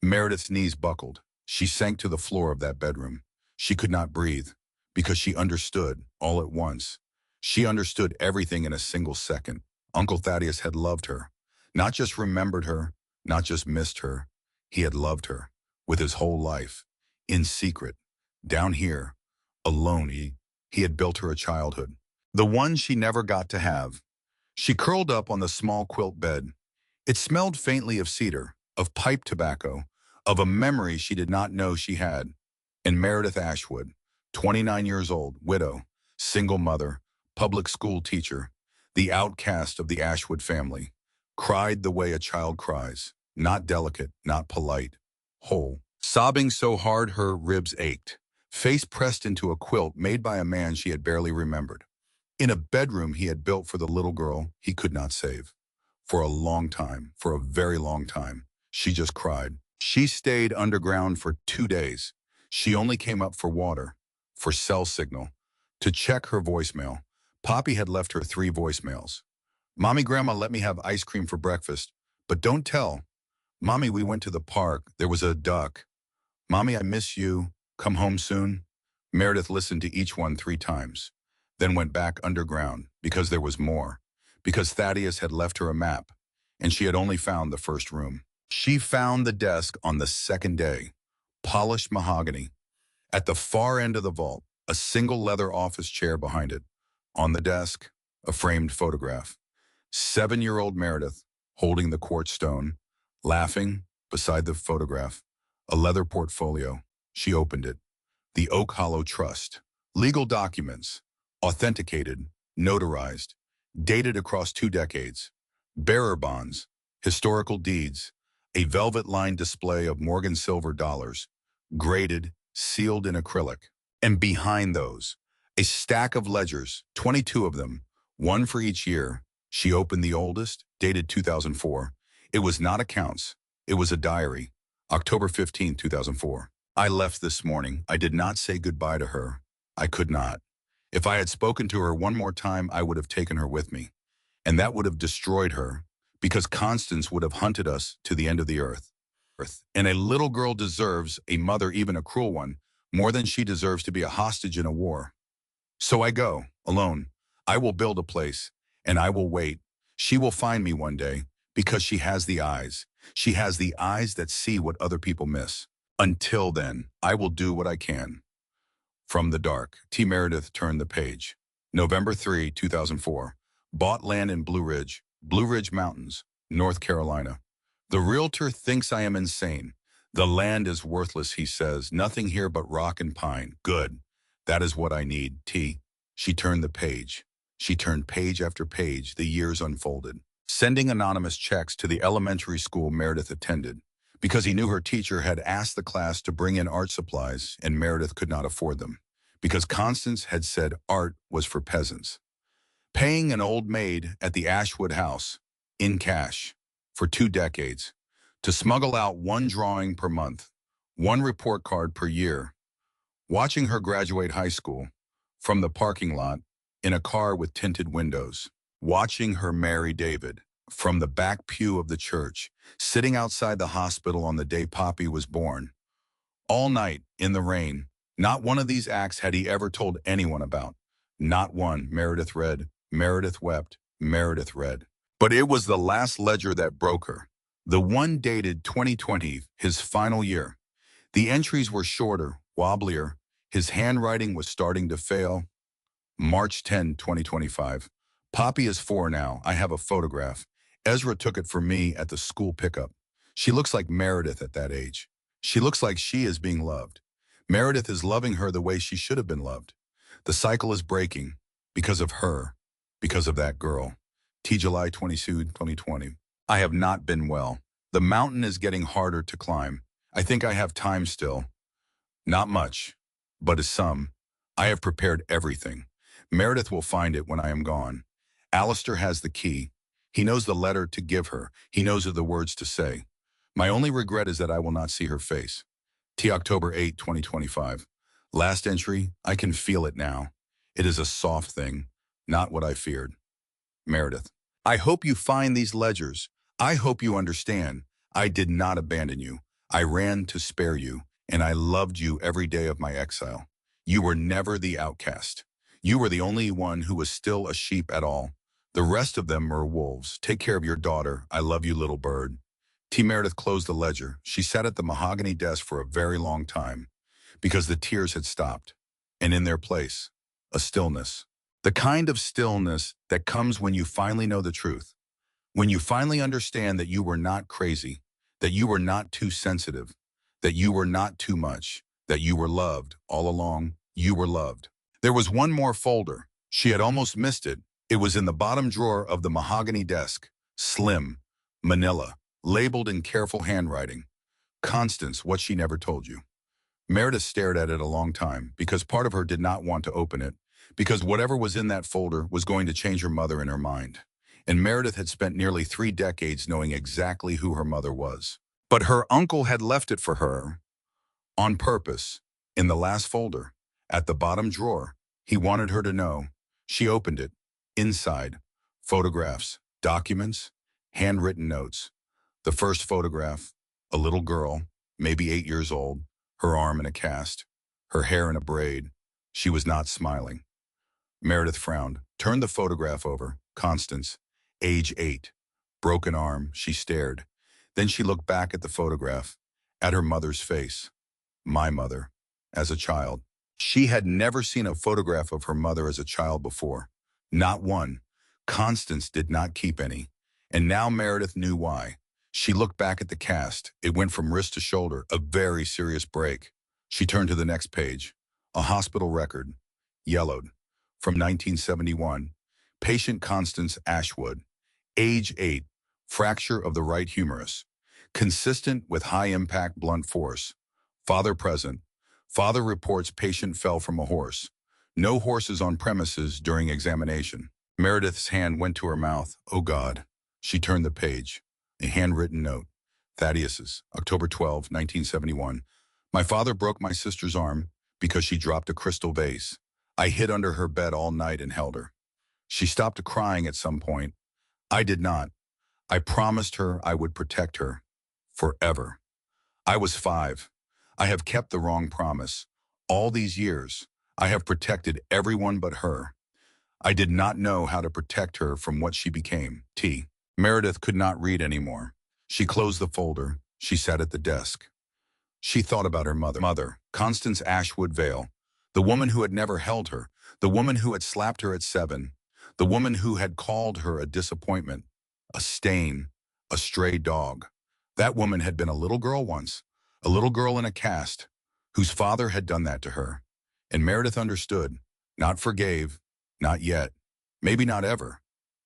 Meredith's knees buckled. She sank to the floor of that bedroom. She could not breathe because she understood all at once. She understood everything in a single second. Uncle Thaddeus had loved her, not just remembered her, not just missed her. He had loved her with his whole life, in secret, down here, alone. He had built her a childhood, the one she never got to have. She curled up on the small quilt bed. It smelled faintly of cedar, of pipe tobacco, of a memory she did not know she had. And Meredith Ashwood, 29 years old, widow, single mother, public school teacher, the outcast of the Ashwood family, cried the way a child cries, not delicate, not polite, whole, sobbing so hard her ribs ached, face pressed into a quilt made by a man she had barely remembered, in a bedroom he had built for the little girl he could not save. For a long time, for a very long time, she just cried. She stayed underground for 2 days. She only came up for water, for cell signal, to check her voicemail. Poppy had left her 3 voicemails. Mommy, Grandma let me have ice cream for breakfast, but don't tell. Mommy, we went to the park. There was a duck. Mommy, I miss you. Come home soon. Meredith listened to each one 3 times, then went back underground because there was more, because Thaddeus had left her a map, and she had only found the first room. She found the desk on the second day, polished mahogany. At the far end of the vault, a single leather office chair behind it. On the desk, a framed photograph. 7-year-old Meredith, holding the quartz stone, laughing beside the photograph. A leather portfolio. She opened it. The Oak Hollow Trust. Legal documents. Authenticated. Notarized. Dated across 2 decades. bearer bonds, historical deeds, a velvet-lined display of Morgan silver dollars, graded, sealed in acrylic. And behind those, a stack of ledgers, 22 of them, one for each year. She opened the oldest, dated 2004. It was not accounts. It was a diary. October 15, 2004. I left this morning. I did not say goodbye to her. I could not. If I had spoken to her one more time, I would have taken her with me. And that would have destroyed her, because Constance would have hunted us to the end of the earth. And a little girl deserves, a mother, even a cruel one, more than she deserves to be a hostage in a war. So I go, alone. I will build a place, and I will wait. She will find me one day, because she has the eyes. She has the eyes that see what other people miss. Until then, I will do what I can. From the dark, T. Meredith turned the page. November 3, 2004. Bought land in Blue Ridge Mountains, North Carolina. The realtor thinks I am insane. The land is worthless, he says. Nothing here but rock and pine. Good. That is what I need, T. She turned the page. She turned page after page. The years unfolded. Sending anonymous checks to the elementary school Meredith attended, because he knew her teacher had asked the class to bring in art supplies and Meredith could not afford them, because Constance had said art was for peasants. Paying an old maid at the Ashwood house, in cash, for 2 decades, to smuggle out one drawing per month, one report card per year. Watching her graduate high school, from the parking lot, in a car with tinted windows. Watching her marry David, from the back pew of the church, sitting outside the hospital on the day Poppy was born. All night, in the rain. Not one of these acts had he ever told anyone about. Not one. Meredith read. Meredith wept. Meredith read. But it was the last ledger that broke her. The one dated 2020, his final year. The entries were shorter, wobblier. His handwriting was starting to fail. March 10, 2025. Poppy is 4 now. I have a photograph. Ezra took it for me at the school pickup. She looks like Meredith at that age. She looks like she is being loved. Meredith is loving her the way she should have been loved. The cycle is breaking because of her, because of that girl. T. July 22, 2020. I have not been well. The mountain is getting harder to climb. I think I have time still. Not much, but some. I have prepared everything. Meredith will find it when I am gone. Alistair has the key. He knows the letter to give her. He knows the words to say. My only regret is that I will not see her face. T. October 8, 2025. Last entry, I can feel it now. It is a soft thing, not what I feared. Meredith. I hope you find these ledgers. I hope you understand. I did not abandon you. I ran to spare you, and I loved you every day of my exile. You were never the outcast. You were the only one who was still a sheep at all. The rest of them were wolves. Take care of your daughter. I love you, little bird. T. Meredith closed the ledger. She sat at the mahogany desk for a very long time, because the tears had stopped. And in their place, a stillness. The kind of stillness that comes when you finally know the truth. When you finally understand that you were not crazy, that you were not too sensitive, that you were not too much, that you were loved all along. You were loved. There was one more folder. She had almost missed it. It was in the bottom drawer of the mahogany desk. Slim, manila, labeled in careful handwriting. Constance, what she never told you. Meredith stared at it a long time, because part of her did not want to open it, because whatever was in that folder was going to change her mother in her mind. And Meredith had spent nearly 3 decades knowing exactly who her mother was. But her uncle had left it for her, on purpose, in the last folder, at the bottom drawer. He wanted her to know. She opened it. Inside, photographs, documents, handwritten notes. The first photograph, a little girl, maybe 8 years old, her arm in a cast, her hair in a braid. She was not smiling. Meredith frowned, turned the photograph over. Constance, age 8, broken arm. She stared. Then she looked back at the photograph, at her mother's face. My mother, as a child. She had never seen a photograph of her mother as a child before. Not one. Constance did not keep any. And now Meredith knew why. She looked back at the cast. It went from wrist to shoulder, a very serious break. She turned to the next page. A hospital record, yellowed, from 1971. Patient Constance Ashwood, Age 8, fracture of the right humerus. Consistent with high-impact blunt force. Father present. Father reports patient fell from a horse. No horses on premises during examination. Meredith's hand went to her mouth. Oh God. She turned the page. A handwritten note. Thaddeus's, October 12, 1971. My father broke my sister's arm because she dropped a crystal vase. I hid under her bed all night and held her. She stopped crying at some point. I did not. I promised her I would protect her. Forever. I was 5. I have kept the wrong promise. All these years, I have protected everyone but her. I did not know how to protect her from what she became. T. Meredith could not read anymore. She closed the folder. She sat at the desk. She thought about her mother, Constance Ashwood Vale, the woman who had never held her, the woman who had slapped her at 7, the woman who had called her a disappointment, a stain, a stray dog. That woman had been a little girl once, a little girl in a cast, whose father had done that to her. And Meredith understood, not forgave, not yet, maybe not ever,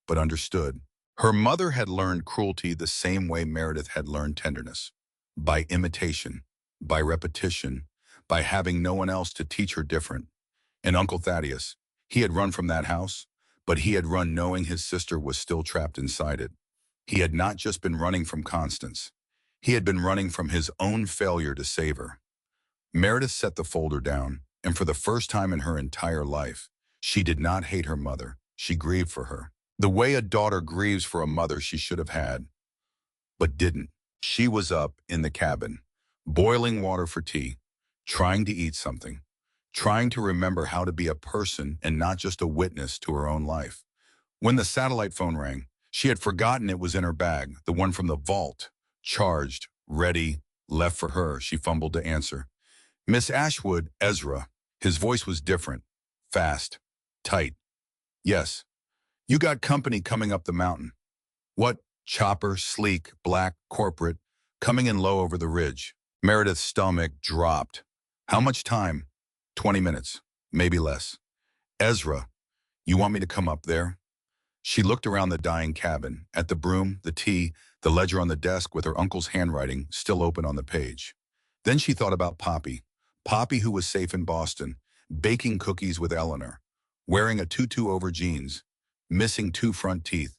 but understood. Her mother had learned cruelty the same way Meredith had learned tenderness, by imitation, by repetition, by having no one else to teach her different. And Uncle Thaddeus, he had run from that house, but he had run knowing his sister was still trapped inside it. He had not just been running from Constance. He had been running from his own failure to save her. Meredith set the folder down, and for the first time in her entire life, she did not hate her mother. She grieved for her. The way a daughter grieves for a mother she should have had, but didn't. She was up in the cabin, boiling water for tea, trying to eat something, trying to remember how to be a person and not just a witness to her own life. When the satellite phone rang, she had forgotten it was in her bag, the one from the vault, charged, ready, left for her. She fumbled to answer. Miss Ashwood, Ezra. His voice was different, fast, tight. Yes. You got company coming up the mountain. What? Chopper, sleek, black, corporate, coming in low over the ridge. Meredith's stomach dropped. How much time? 20 minutes, maybe less. Ezra, you want me to come up there? She looked around the dying cabin, at the broom, the tea, the ledger on the desk with her uncle's handwriting still open on the page. Then she thought about Poppy. Poppy, who was safe in Boston, baking cookies with Eleanor, wearing a tutu over jeans, missing 2 front teeth.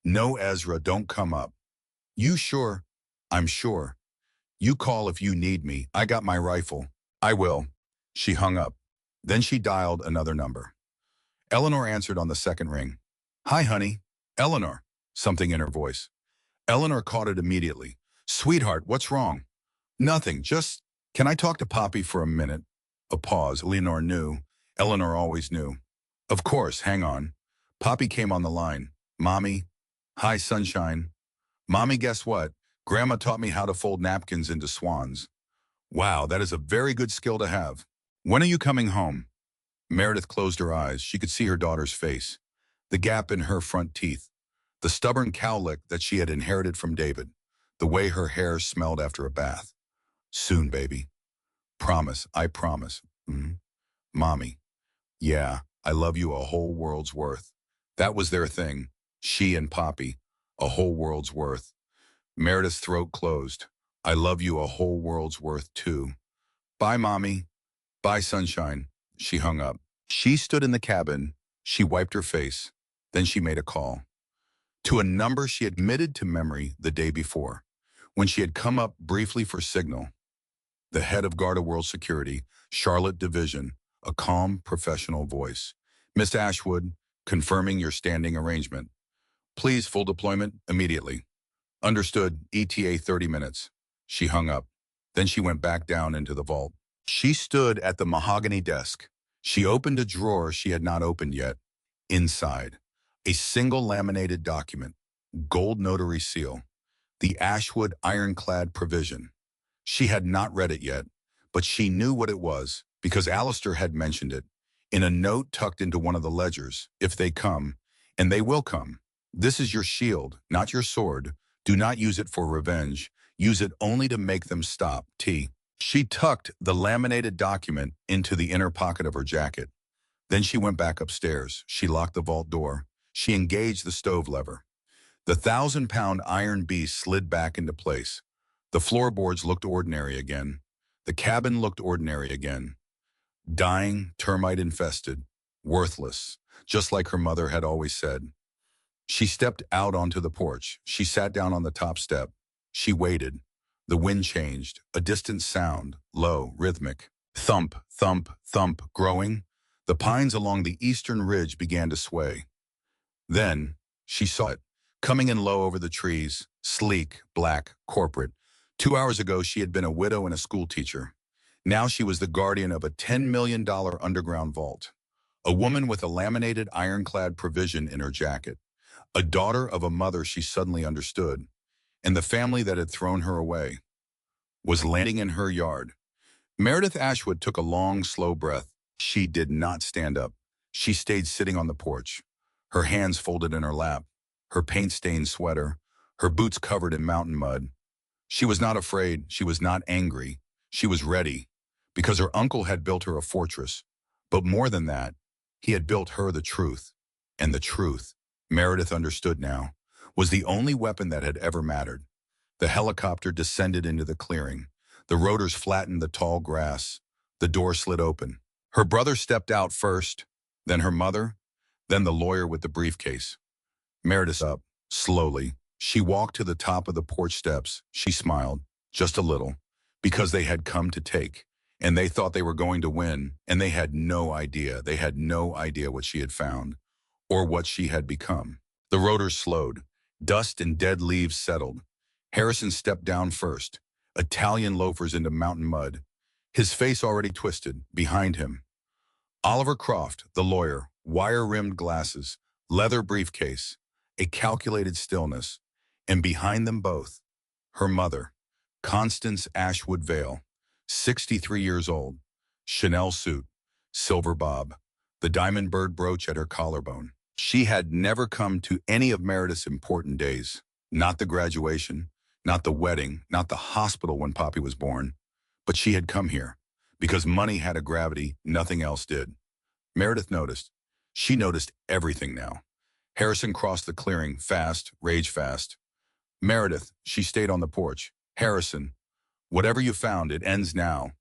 No, Ezra, don't come up. You sure? I'm sure. You call if you need me. I got my rifle. I will. She hung up. Then she dialed another number. Eleanor answered on the second ring. Hi, honey. Eleanor. Something in her voice. Eleanor caught it immediately. Sweetheart, what's wrong? Nothing, just, can I talk to Poppy for a minute? A pause. Eleanor knew. Eleanor always knew. Of course, hang on. Poppy came on the line. Mommy. Hi, sunshine. Mommy, guess what? Grandma taught me how to fold napkins into swans. Wow, that is a very good skill to have. When are you coming home? Meredith closed her eyes. She could see her daughter's face, the gap in her front teeth, the stubborn cowlick that she had inherited from David, the way her hair smelled after a bath. Soon, baby. Promise, I promise. Mommy. Yeah, I love you a whole world's worth. That was their thing. She and Poppy. A whole world's worth. Meredith's throat closed. I love you a whole world's worth, too. Bye, Mommy. Bye, sunshine. She hung up. She stood in the cabin. She wiped her face. Then she made a call. To a number she admitted to memory the day before, when she had come up briefly for signal. The head of Garda World Security, Charlotte Division, a calm, professional voice. Miss Ashwood, confirming your standing arrangement. Please, full deployment, immediately. Understood, ETA 30 minutes. She hung up. Then she went back down into the vault. She stood at the mahogany desk. She opened a drawer she had not opened yet. Inside, a single laminated document, gold notary seal, the Ashwood ironclad provision. She had not read it yet, but she knew what it was because Alistair had mentioned it in a note tucked into one of the ledgers. If they come, and they will come. This is your shield, not your sword. Do not use it for revenge. Use it only to make them stop. T. She tucked the laminated document into the inner pocket of her jacket. Then she went back upstairs. She locked the vault door. She engaged the stove lever. The 1,000-pound iron beast slid back into place. The floorboards looked ordinary again. The cabin looked ordinary again. Dying, termite-infested, worthless, just like her mother had always said. She stepped out onto the porch. She sat down on the top step. She waited. The wind changed, a distant sound, low, rhythmic. Thump, thump, thump, growing. The pines along the eastern ridge began to sway. Then, she saw it, coming in low over the trees, sleek, black, corporate. 2 hours ago, she had been a widow and a schoolteacher. Now she was the guardian of a $10 million underground vault. A woman with a laminated ironclad provision in her jacket. A daughter of a mother she suddenly understood. And the family that had thrown her away was landing in her yard. Meredith Ashwood took a long, slow breath. She did not stand up. She stayed sitting on the porch, her hands folded in her lap, her paint-stained sweater, her boots covered in mountain mud. She was not afraid. She was not angry. She was ready, because her uncle had built her a fortress. But more than that, he had built her the truth. And the truth, Meredith understood now, was the only weapon that had ever mattered. The helicopter descended into the clearing. The rotors flattened the tall grass. The door slid open. Her brother stepped out first, then her mother, then the lawyer with the briefcase. Meredith up, slowly. She walked to the top of the porch steps. She smiled, just a little, because they had come to take, and they thought they were going to win, and they had no idea. They had no idea what she had found, or what she had become. The rotors slowed. Dust and dead leaves settled. Harrison stepped down first, Italian loafers into mountain mud, his face already twisted, behind him. Oliver Croft, the lawyer, wire-rimmed glasses, leather briefcase, a calculated stillness, and behind them both, her mother, Constance Ashwood Vale, 63 years old, Chanel suit, silver bob, the diamond bird brooch at her collarbone. She had never come to any of Meredith's important days, not the graduation, not the wedding, not the hospital when Poppy was born, but she had come here because money had a gravity nothing else did. Meredith noticed. She noticed everything now. Harrison crossed the clearing, fast, rage fast. Meredith, she stayed on the porch. Harrison, whatever you found, it ends now.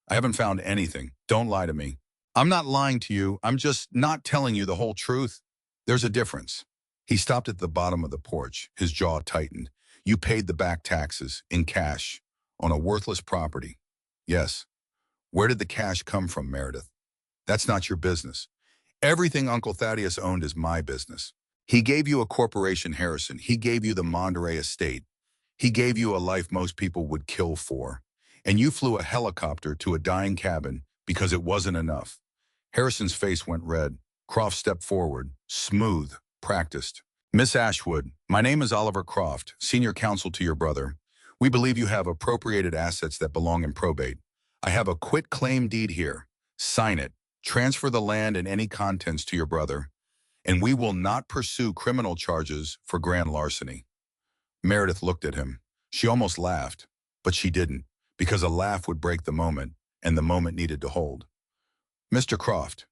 I haven't found anything. Don't lie to me. I'm not lying to you. I'm just not telling you the whole truth. There's a difference. He stopped at the bottom of the porch. His jaw tightened. You paid the back taxes, in cash, on a worthless property. Yes. Where did the cash come from, Meredith? That's not your business. Everything Uncle Thaddeus owned is my business. He gave you a corporation, Harrison. He gave you the Monterey estate. He gave you a life most people would kill for. And you flew a helicopter to a dying cabin because it wasn't enough. Harrison's face went red. Croft stepped forward, smooth, practiced. Miss Ashwood, my name is Oliver Croft, senior counsel to your brother. We believe you have appropriated assets that belong in probate. I have a quit-claim deed here. Sign it. Transfer the land and any contents to your brother, and we will not pursue criminal charges for grand larceny. Meredith looked at him. She almost laughed, but she didn't, because a laugh would break the moment, and the moment needed to hold. Mr. Croft,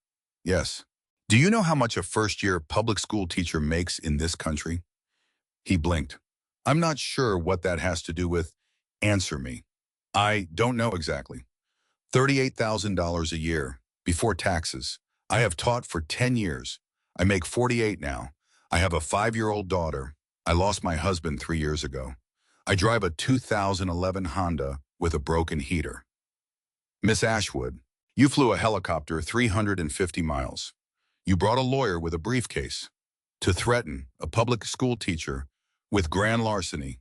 yes. Do you know how much a first-year public school teacher makes in this country? He blinked. I'm not sure what that has to do with. Answer me. I don't know exactly. $38,000 a year, before taxes. I have taught for 10 years. I make 48 now. I have a 5-year-old daughter. I lost my husband 3 years ago. I drive a 2011 Honda with a broken heater. Miss Ashwood, you flew a helicopter 350 miles. You brought a lawyer with a briefcase to threaten a public school teacher with grand larceny.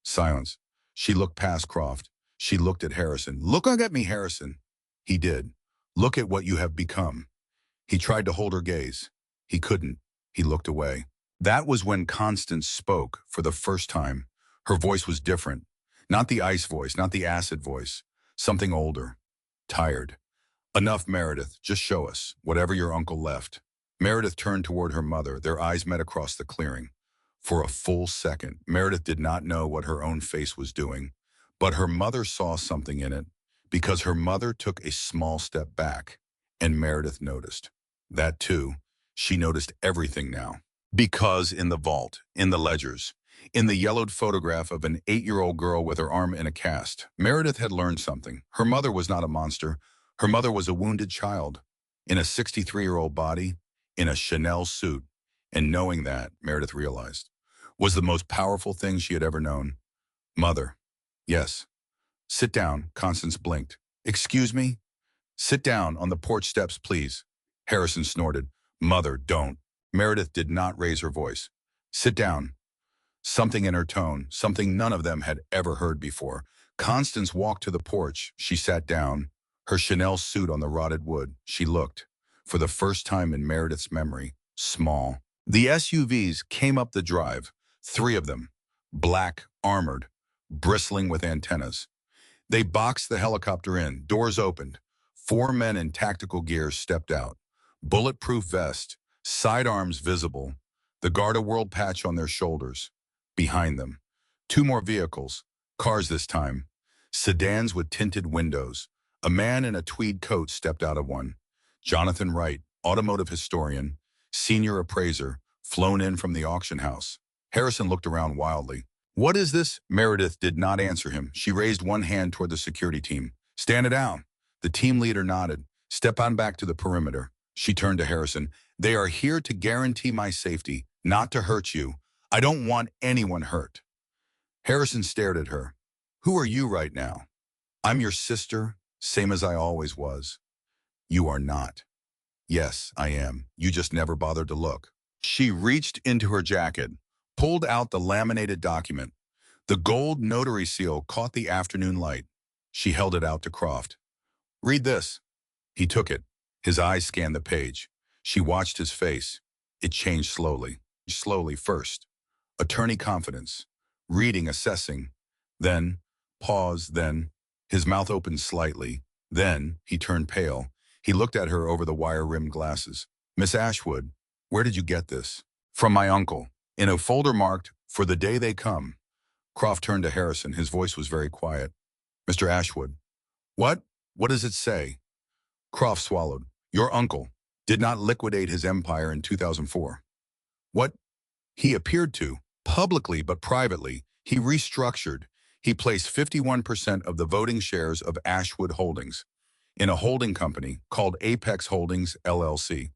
Silence. She looked past Croft. She looked at Harrison. Look at me, Harrison. He did. Look at what you have become. He tried to hold her gaze. He couldn't. He looked away. That was when Constance spoke for the first time. Her voice was different. Not the ice voice, not the acid voice. Something older. Tired. Enough, Meredith. Just show us, whatever your uncle left. Meredith turned toward her mother. Their eyes met across the clearing. For a full second, Meredith did not know what her own face was doing, but her mother saw something in it, because her mother took a small step back, and Meredith noticed. That too, she noticed everything now. Because in the vault, in the ledgers, in the yellowed photograph of an 8-year-old girl with her arm in a cast, Meredith had learned something. Her mother was not a monster. Her mother was a wounded child, in a 63-year-old body, in a Chanel suit. And knowing that, Meredith realized, was the most powerful thing she had ever known. Mother. Yes. Sit down, Constance blinked. Excuse me? Sit down on the porch steps, please. Harrison snorted. Mother, don't. Meredith did not raise her voice. Sit down. Something in her tone, something none of them had ever heard before. Constance walked to the porch. She sat down, her Chanel suit on the rotted wood. She looked, for the first time in Meredith's memory, small. The SUVs came up the drive, 3 of them, black, armored, bristling with antennas. They boxed the helicopter in, doors opened. 4 men in tactical gear stepped out. Bulletproof vest, sidearms visible, the Garda World patch on their shoulders. Behind them, 2 more vehicles, cars this time, sedans with tinted windows. A man in a tweed coat stepped out of one. Jonathan Wright, automotive historian, senior appraiser, flown in from the auction house. Harrison looked around wildly. What is this? Meredith did not answer him. She raised one hand toward the security team. Stand it down. The team leader nodded. Step on back to the perimeter. She turned to Harrison. They are here to guarantee my safety, not to hurt you. I don't want anyone hurt. Harrison stared at her. Who are you right now? I'm your sister, same as I always was. You are not. Yes, I am. You just never bothered to look. She reached into her jacket, pulled out the laminated document. The gold notary seal caught the afternoon light. She held it out to Croft. Read this. He took it. His eyes scanned the page. She watched his face. It changed slowly. Slowly first. Attorney confidence. Reading, assessing. Then, pause, then. His mouth opened slightly. Then, he turned pale. He looked at her over the wire-rimmed glasses. Miss Ashwood, where did you get this? From my uncle. In a folder marked, for the day they come. Croft turned to Harrison. His voice was very quiet. Mr. Ashwood. What? What does it say? Croft swallowed. Your uncle did not liquidate his empire in 2004. What? He appeared to, publicly but privately. He restructured. He placed 51% of the voting shares of Ashwood Holdings in a holding company called Apex Holdings, LLC.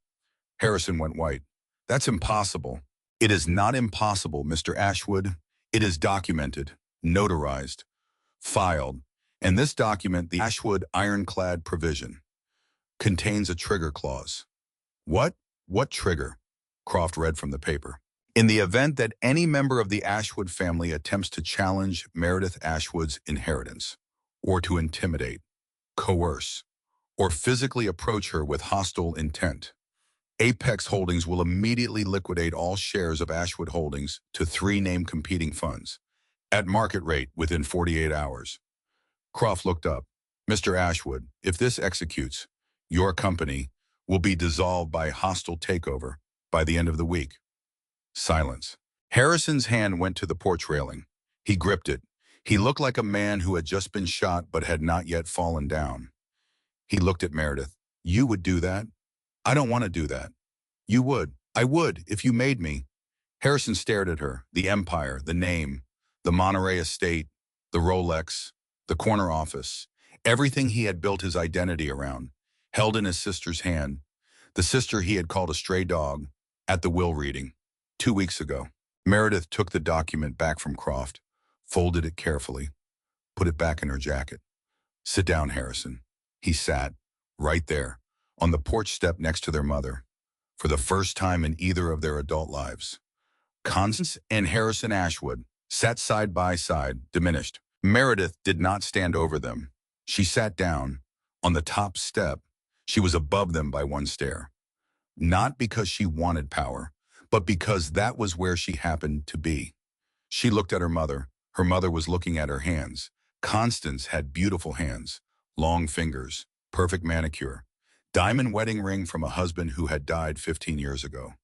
Harrison went white. That's impossible. It is not impossible, Mr. Ashwood. It is documented, notarized, filed, and this document, the Ashwood ironclad provision, contains a trigger clause. What? What trigger? Croft read from the paper. In the event that any member of the Ashwood family attempts to challenge Meredith Ashwood's inheritance, or to intimidate, coerce, or physically approach her with hostile intent, Apex Holdings will immediately liquidate all shares of Ashwood Holdings to 3 named competing funds, at market rate within 48 hours. Croft looked up. Mr. Ashwood, if this executes, your company will be dissolved by hostile takeover by the end of the week. Silence. Harrison's hand went to the porch railing. He gripped it. He looked like a man who had just been shot but had not yet fallen down. He looked at Meredith. You would do that? I don't want to do that. You would. I would, if you made me. Harrison stared at her. The empire, the name, the Monterey estate, the Rolex, the corner office, everything he had built his identity around, held in his sister's hand, the sister he had called a stray dog, at the will reading, 2 weeks ago. Meredith took the document back from Croft, folded it carefully, put it back in her jacket. Sit down, Harrison. He sat, right there, on the porch step next to their mother, for the first time in either of their adult lives. Constance and Harrison Ashwood sat side by side, diminished. Meredith did not stand over them. She sat down, on the top step. She was above them by one stair. Not because she wanted power, but because that was where she happened to be. She looked at her mother. Her mother was looking at her hands. Constance had beautiful hands, long fingers, perfect manicure, diamond wedding ring from a husband who had died 15 years ago.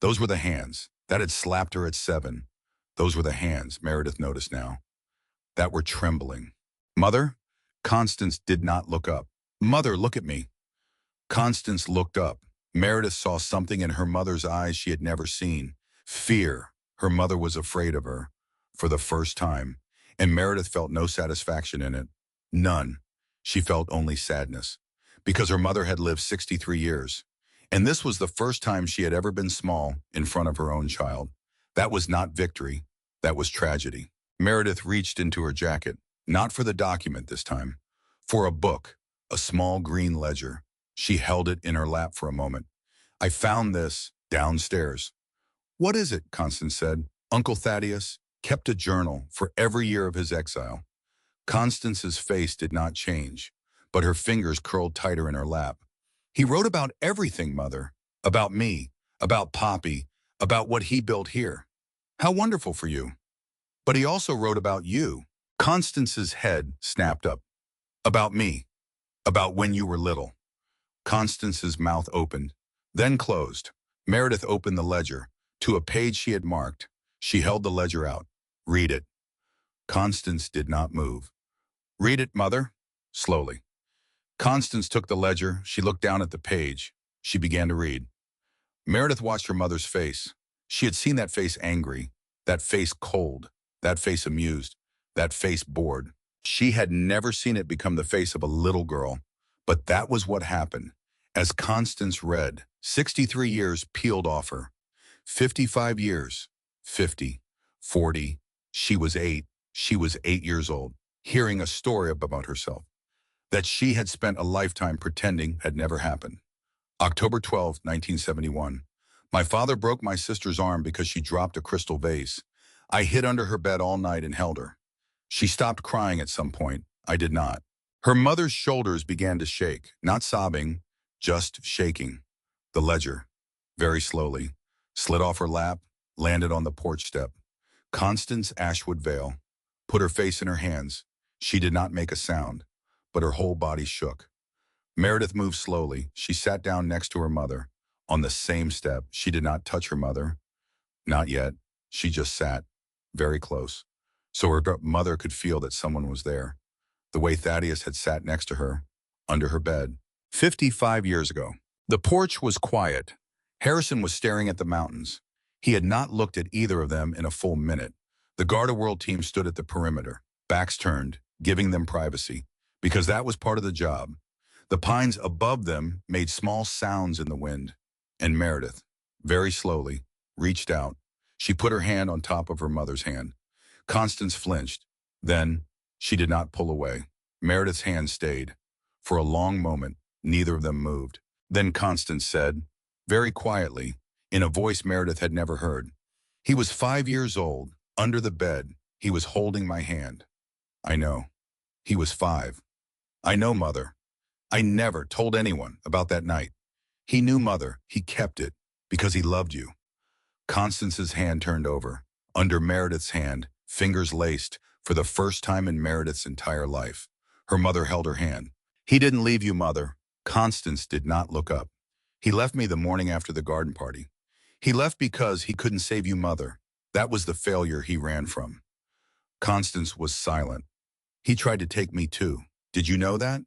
Those were the hands that had slapped her at 7. Those were the hands, Meredith noticed now, that were trembling. Mother? Constance did not look up. Mother, look at me. Constance looked up. Meredith saw something in her mother's eyes she had never seen. Fear. Her mother was afraid of her for the first time, and Meredith felt no satisfaction in it. None. She felt only sadness, because her mother had lived 63 years, and this was the first time she had ever been small in front of her own child. That was not victory. That was tragedy. Meredith reached into her jacket, not for the document this time, for a book, a small green ledger. She held it in her lap for a moment. I found this downstairs. What is it? Constance said. Uncle Thaddeus kept a journal for every year of his exile. Constance's face did not change, but her fingers curled tighter in her lap. He wrote about everything, Mother. About me, about Poppy, about what he built here. How wonderful for you. But he also wrote about you. Constance's head snapped up. About me. About when you were little. Constance's mouth opened, then closed. Meredith opened the ledger. To a page she had marked. She held the ledger out. Read it. Constance did not move. Read it, Mother. Slowly. Constance took the ledger. She looked down at the page. She began to read. Meredith watched her mother's face. She had seen that face angry, that face cold, that face amused, that face bored. She had never seen it become the face of a little girl. But that was what happened. As Constance read, 63 years peeled off her. 55 years. 50. 40. She was 8. She was 8 years old, hearing a story about herself that she had spent a lifetime pretending had never happened. October 12, 1971. My father broke my sister's arm because she dropped a crystal vase. I hid under her bed all night and held her. She stopped crying at some point. I did not. Her mother's shoulders began to shake, not sobbing, just shaking. The ledger, very slowly, slid off her lap, landed on the porch step. Constance Ashwood Vale put her face in her hands. She did not make a sound, but her whole body shook. Meredith moved slowly. She sat down next to her mother. On the same step, she did not touch her mother. Not yet. She just sat, very close, so her mother could feel that someone was there, the way Thaddeus had sat next to her, under her bed, 55 years ago. The porch was quiet. Harrison was staring at the mountains. He had not looked at either of them in a full minute. The Garda-World team stood at the perimeter, backs turned, giving them privacy, because that was part of the job. The pines above them made small sounds in the wind, and Meredith, very slowly, reached out. She put her hand on top of her mother's hand. Constance flinched. Then, she did not pull away. Meredith's hand stayed. For a long moment, neither of them moved. Then Constance said, very quietly, in a voice Meredith had never heard, "He was 5 years old, under the bed. He was holding my hand. I know. He was 5. I know, Mother. I never told anyone about that night. He knew, Mother. He kept it, because he loved you." Constance's hand turned over. Under Meredith's hand, fingers laced, for the first time in Meredith's entire life. Her mother held her hand. "He didn't leave you, Mother." Constance did not look up. "He left me the morning after the garden party. He left because he couldn't save you, Mother. That was the failure he ran from." Constance was silent. "He tried to take me too. Did you know that?"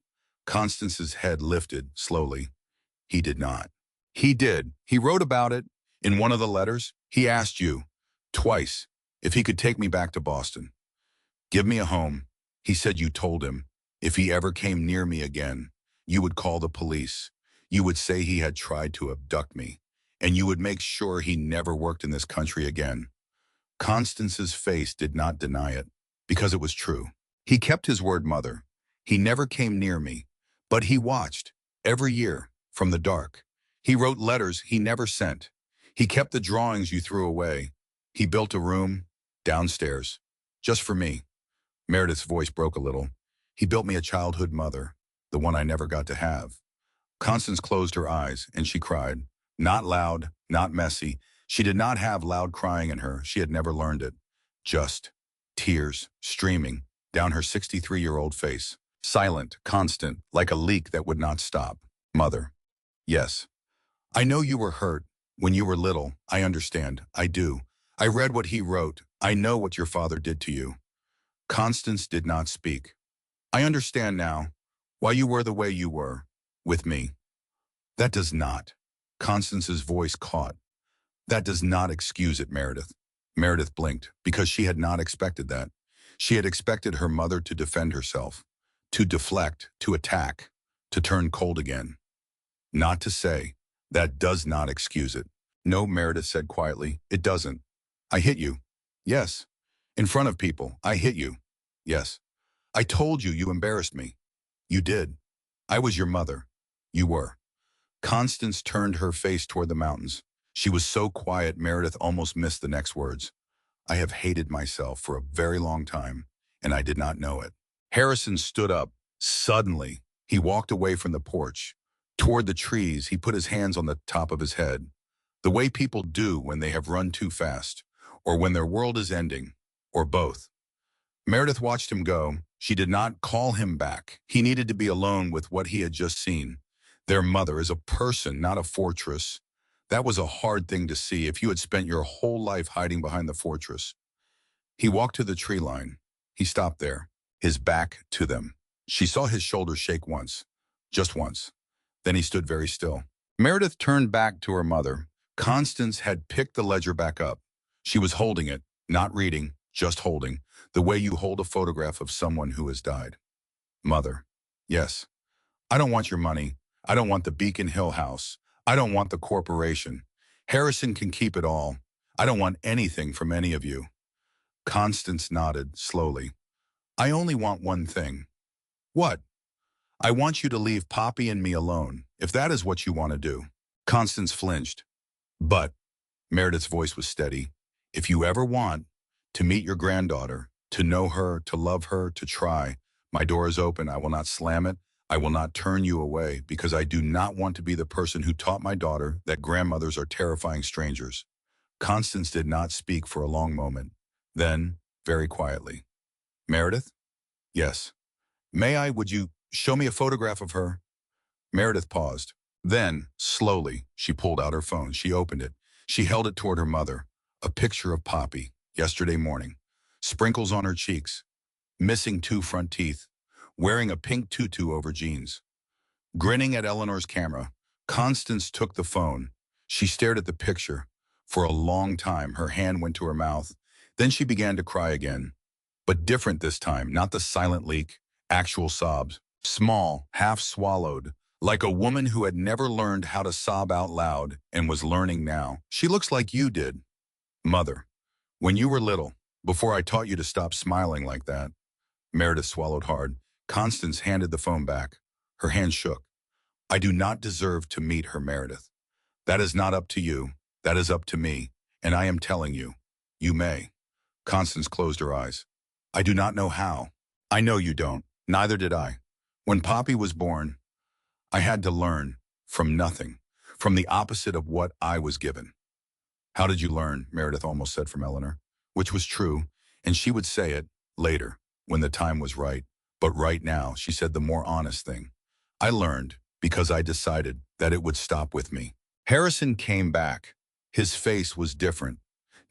Constance's head lifted slowly. "He did not." "He did. He wrote about it. In one of the letters, he asked you, twice, if he could take me back to Boston. Give me a home. He said you told him, if he ever came near me again, you would call the police. You would say he had tried to abduct me, and you would make sure he never worked in this country again." Constance's face did not deny it, because it was true. "He kept his word, Mother. He never came near me, but he watched, every year, from the dark. He wrote letters he never sent. He kept the drawings you threw away. He built a room, downstairs, just for me." Meredith's voice broke a little. "He built me a childhood mother, the one I never got to have." Constance closed her eyes, and she cried. Not loud, not messy. She did not have loud crying in her. She had never learned it. Just tears streaming down her 63-year-old face. Silent, constant, like a leak that would not stop. "Mother." "Yes. I know you were hurt. When you were little, I understand. I do. I read what he wrote. I know what your father did to you." Constance did not speak. "I understand now why you were the way you were, with me." "That does not." Constance's voice caught. That does not excuse it, Meredith. Meredith blinked because she had not expected that. She had expected her mother to defend herself, to deflect, to attack, to turn cold again. Not to say, that does not excuse it. No, Meredith said quietly, it doesn't. I hit you. Yes. In front of people, I hit you. Yes. I told you you embarrassed me. You did. I was your mother. You were. Constance turned her face toward the mountains. She was so quiet Meredith almost missed the next words. I have hated myself for a very long time, and I did not know it. Harrison stood up. Suddenly, he walked away from the porch. Toward the trees, he put his hands on the top of his head, the way people do when they have run too fast, or when their world is ending, or both. Meredith watched him go. She did not call him back. He needed to be alone with what he had just seen. Their mother is a person, not a fortress. That was a hard thing to see if you had spent your whole life hiding behind the fortress. He walked to the tree line. He stopped there, his back to them. She saw his shoulders shake once, just once. Then he stood very still. Meredith turned back to her mother. Constance had picked the ledger back up. She was holding it, not reading, just holding, the way you hold a photograph of someone who has died. Mother, yes. I don't want your money. I don't want the Beacon Hill house. I don't want the corporation. Harrison can keep it all. I don't want anything from any of you. Constance nodded slowly. I only want one thing. What? I want you to leave Poppy and me alone, if that is what you want to do. Constance flinched. But, Meredith's voice was steady, if you ever want to meet your granddaughter, to know her, to love her, to try, my door is open. I will not slam it. I will not turn you away because I do not want to be the person who taught my daughter that grandmothers are terrifying strangers. Constance did not speak for a long moment. Then, very quietly, Meredith? Yes. Would you show me a photograph of her? Meredith paused. Then, slowly, she pulled out her phone. She opened it. She held it toward her mother. A picture of Poppy, yesterday morning. Sprinkles on her cheeks. Missing 2 front teeth. Wearing a pink tutu over jeans. Grinning at Eleanor's camera, Constance took the phone. She stared at the picture. For a long time, her hand went to her mouth. Then she began to cry again. But different this time, not the silent leak, actual sobs. Small, half-swallowed, like a woman who had never learned how to sob out loud and was learning now. She looks like you did. Mother, when you were little, before I taught you to stop smiling like that. Meredith swallowed hard. Constance handed the phone back. Her hand shook. I do not deserve to meet her, Meredith. That is not up to you. That is up to me. And I am telling you, you may. Constance closed her eyes. I do not know how. I know you don't. Neither did I. When Poppy was born, I had to learn from nothing, from the opposite of what I was given. How did you learn? Meredith almost said from Eleanor, which was true, and she would say it later, when the time was right. But right now, she said the more honest thing. I learned because I decided that it would stop with me. Harrison came back. His face was different,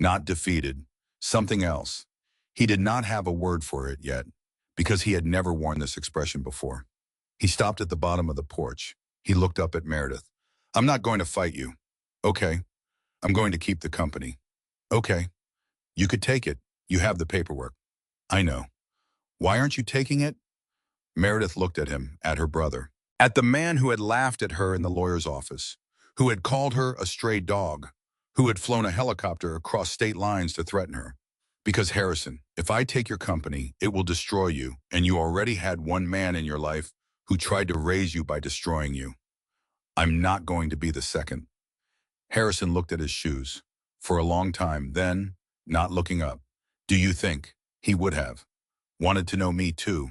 not defeated, something else. He did not have a word for it yet, because he had never worn this expression before. He stopped at the bottom of the porch. He looked up at Meredith. I'm not going to fight you. Okay. I'm going to keep the company. Okay. You could take it. You have the paperwork. I know. Why aren't you taking it? Meredith looked at him, at her brother, at the man who had laughed at her in the lawyer's office, who had called her a stray dog, who had flown a helicopter across state lines to threaten her. Because Harrison, if I take your company, it will destroy you, and you already had one man in your life who tried to raise you by destroying you. I'm not going to be the second. Harrison looked at his shoes for a long time, then, not looking up. Do you think he would have wanted to know me too?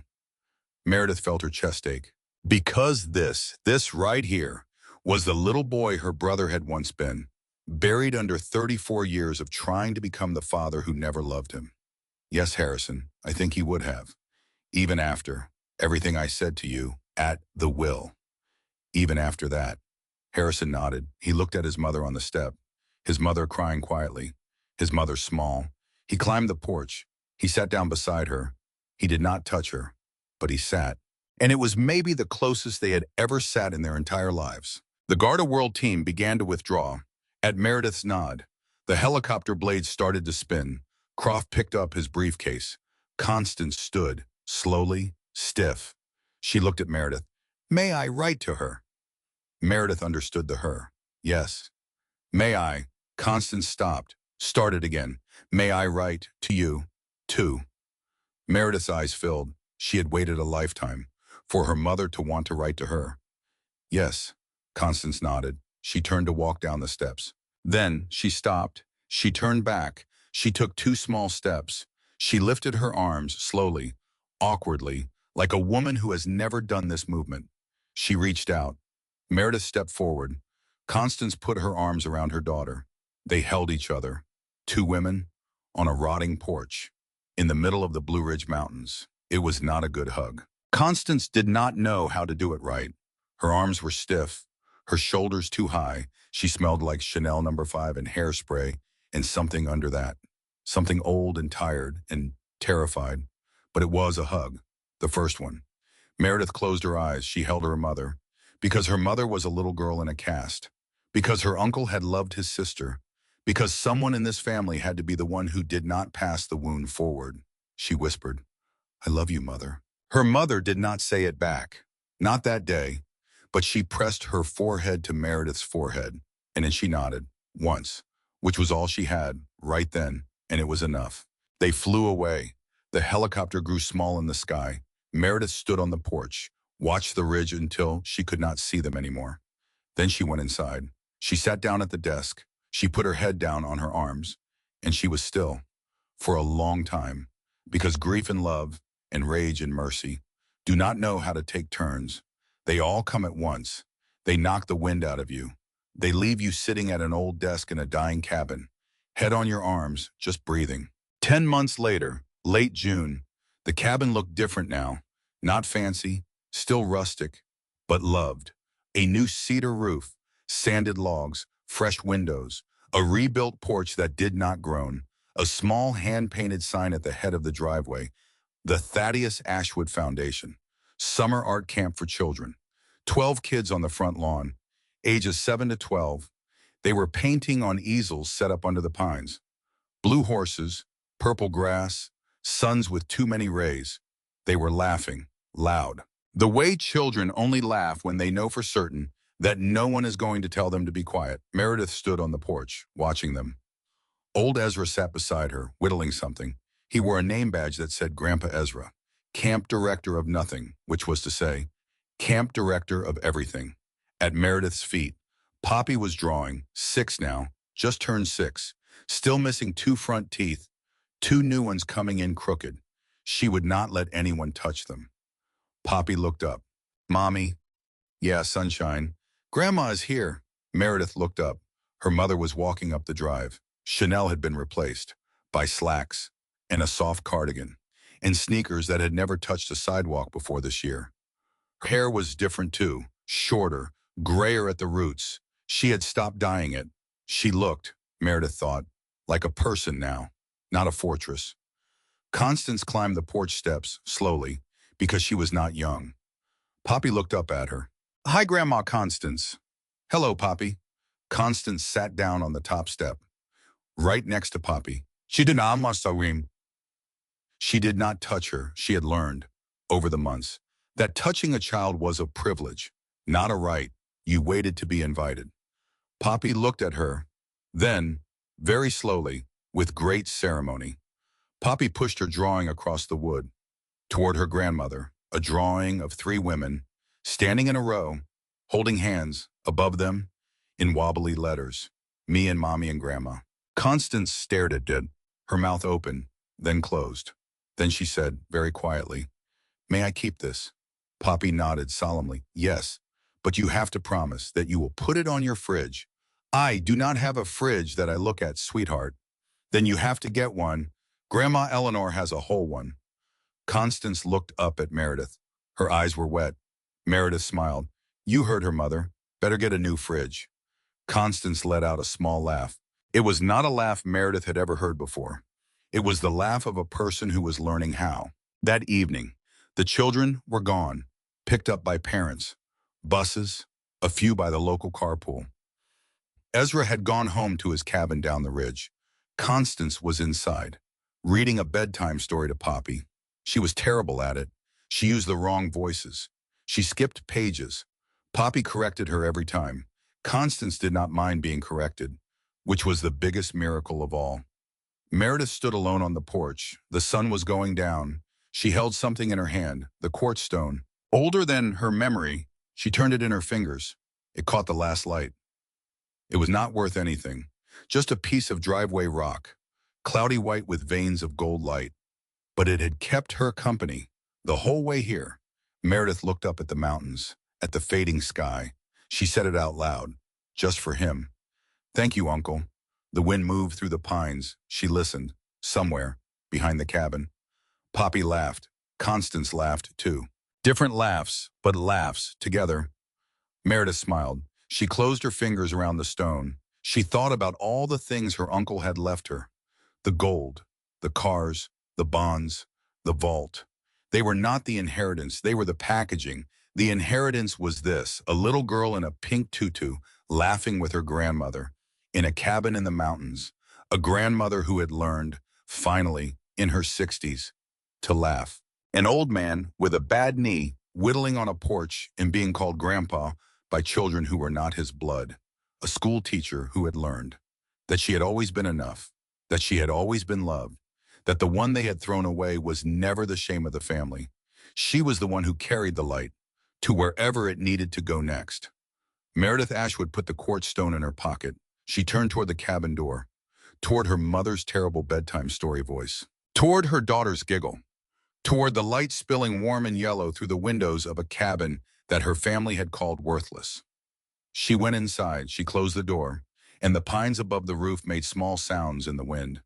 Meredith felt her chest ache. Because this right here, was the little boy her brother had once been, buried under 34 years of trying to become the father who never loved him. Yes, Harrison, I think he would have. Even after everything I said to you at the will. Even after that. Harrison nodded. He looked at his mother on the step. His mother crying quietly. His mother small. He climbed the porch. He sat down beside her. He did not touch her, but he sat. And it was maybe the closest they had ever sat in their entire lives. The Garda World team began to withdraw. At Meredith's nod, The helicopter blades started to spin. Croft picked up his briefcase. Constance stood, slowly, stiff. She looked at Meredith. May I write to her? Meredith understood the her. Yes. May I? Constance stopped, started again. May I write to you, too? Meredith's eyes filled. She had waited a lifetime for her mother to want to write to her. Yes, Constance nodded. She turned to walk down the steps. Then she stopped. She turned back. She took 2 small steps. She lifted her arms slowly, awkwardly, like a woman who has never done this movement. She reached out. Meredith stepped forward. Constance put her arms around her daughter. They held each other, 2 women, on a rotting porch, in the middle of the Blue Ridge Mountains. It was not a good hug. Constance did not know how to do it right. Her arms were stiff, her shoulders too high. She smelled like Chanel No. 5 and hairspray, and something under that. Something old and tired and terrified. But it was a hug, the first one. Meredith closed her eyes. She held her mother. Because her mother was a little girl in a cast. Because her uncle had loved his sister. Because someone in this family had to be the one who did not pass the wound forward. She whispered, I love you, Mother. Her mother did not say it back. Not that day. But she pressed her forehead to Meredith's forehead, and then she nodded, once, which was all she had, right then, and it was enough. They flew away. The helicopter grew small in the sky. Meredith stood on the porch, watched the ridge until she could not see them anymore. Then she went inside. She sat down at the desk. She put her head down on her arms, and she was still, for a long time, because grief and love, and rage and mercy, do not know how to take turns. They all come at once. They knock the wind out of you. They leave you sitting at an old desk in a dying cabin, head on your arms, just breathing. 10 months later, late June, the cabin looked different now. Not fancy, still rustic, but loved. A new cedar roof, sanded logs, fresh windows, a rebuilt porch that did not groan, a small hand-painted sign at the head of the driveway, the Thaddeus Ashwood Foundation. Summer art camp for children. 12 kids on the front lawn, ages 7 to 12. They were painting on easels set up under the pines. Blue horses, purple grass, suns with too many rays. They were laughing, loud. The way children only laugh when they know for certain that no one is going to tell them to be quiet. Meredith stood on the porch, watching them. Old Ezra sat beside her, whittling something. He wore a name badge that said Grandpa Ezra. Camp Director of Nothing, which was to say, Camp Director of Everything. At Meredith's feet, Poppy was drawing, 6 now, just turned 6, still missing 2 front teeth, 2 new ones coming in crooked. She would not let anyone touch them. Poppy looked up. Mommy. Yeah, sunshine. Grandma is here. Meredith looked up. Her mother was walking up the drive. Chanel had been replaced by slacks and a soft cardigan, and sneakers that had never touched a sidewalk before this year. Her hair was different too, shorter, grayer at the roots. She had stopped dyeing it. She looked, Meredith thought, like a person now, not a fortress. Constance climbed the porch steps, slowly, because she was not young. Poppy looked up at her. Hi, Grandma Constance. Hello, Poppy. Constance sat down on the top step, right next to Poppy. She did not She did not touch her. She had learned, over the months, that touching a child was a privilege, not a right. You waited to be invited. Poppy looked at her. Then, very slowly, with great ceremony, Poppy pushed her drawing across the wood, toward her grandmother, a drawing of 3 women, standing in a row, holding hands, above them, in wobbly letters, me and Mommy and Grandma. Constance stared at it, her mouth open, then closed. Then she said, very quietly, May I keep this? Poppy nodded solemnly, Yes, but you have to promise that you will put it on your fridge. I do not have a fridge that I look at, sweetheart. Then you have to get one. Grandma Eleanor has a whole one. Constance looked up at Meredith. Her eyes were wet. Meredith smiled. You heard her, Mother. Better get a new fridge. Constance let out a small laugh. It was not a laugh Meredith had ever heard before. It was the laugh of a person who was learning how. That evening, the children were gone, picked up by parents, buses, a few by the local carpool. Ezra had gone home to his cabin down the ridge. Constance was inside, reading a bedtime story to Poppy. She was terrible at it. She used the wrong voices. She skipped pages. Poppy corrected her every time. Constance did not mind being corrected, which was the biggest miracle of all. Meredith stood alone on the porch. The sun was going down. She held something in her hand, the quartz stone. Older than her memory, she turned it in her fingers. It caught the last light. It was not worth anything, just a piece of driveway rock, cloudy white with veins of gold light. But it had kept her company the whole way here. Meredith looked up at the mountains, at the fading sky. She said it out loud, just for him. "Thank you, Uncle." The wind moved through the pines. She listened, somewhere, behind the cabin. Poppy laughed. Constance laughed, too. Different laughs, but laughs, together. Meredith smiled. She closed her fingers around the stone. She thought about all the things her uncle had left her. The gold, the cars, the bonds, the vault. They were not the inheritance, they were the packaging. The inheritance was this, a little girl in a pink tutu, laughing with her grandmother, in a cabin in the mountains. A grandmother who had learned, finally, in her 60s, to laugh. An old man with a bad knee, whittling on a porch and being called grandpa by children who were not his blood. A school teacher who had learned that she had always been enough, that she had always been loved, that the one they had thrown away was never the shame of the family. She was the one who carried the light to wherever it needed to go next. Meredith Ashwood put the quartz stone in her pocket. She turned toward the cabin door, toward her mother's terrible bedtime story voice, toward her daughter's giggle, toward the light spilling warm and yellow through the windows of a cabin that her family had called worthless. She went inside, she closed the door, and the pines above the roof made small sounds in the wind.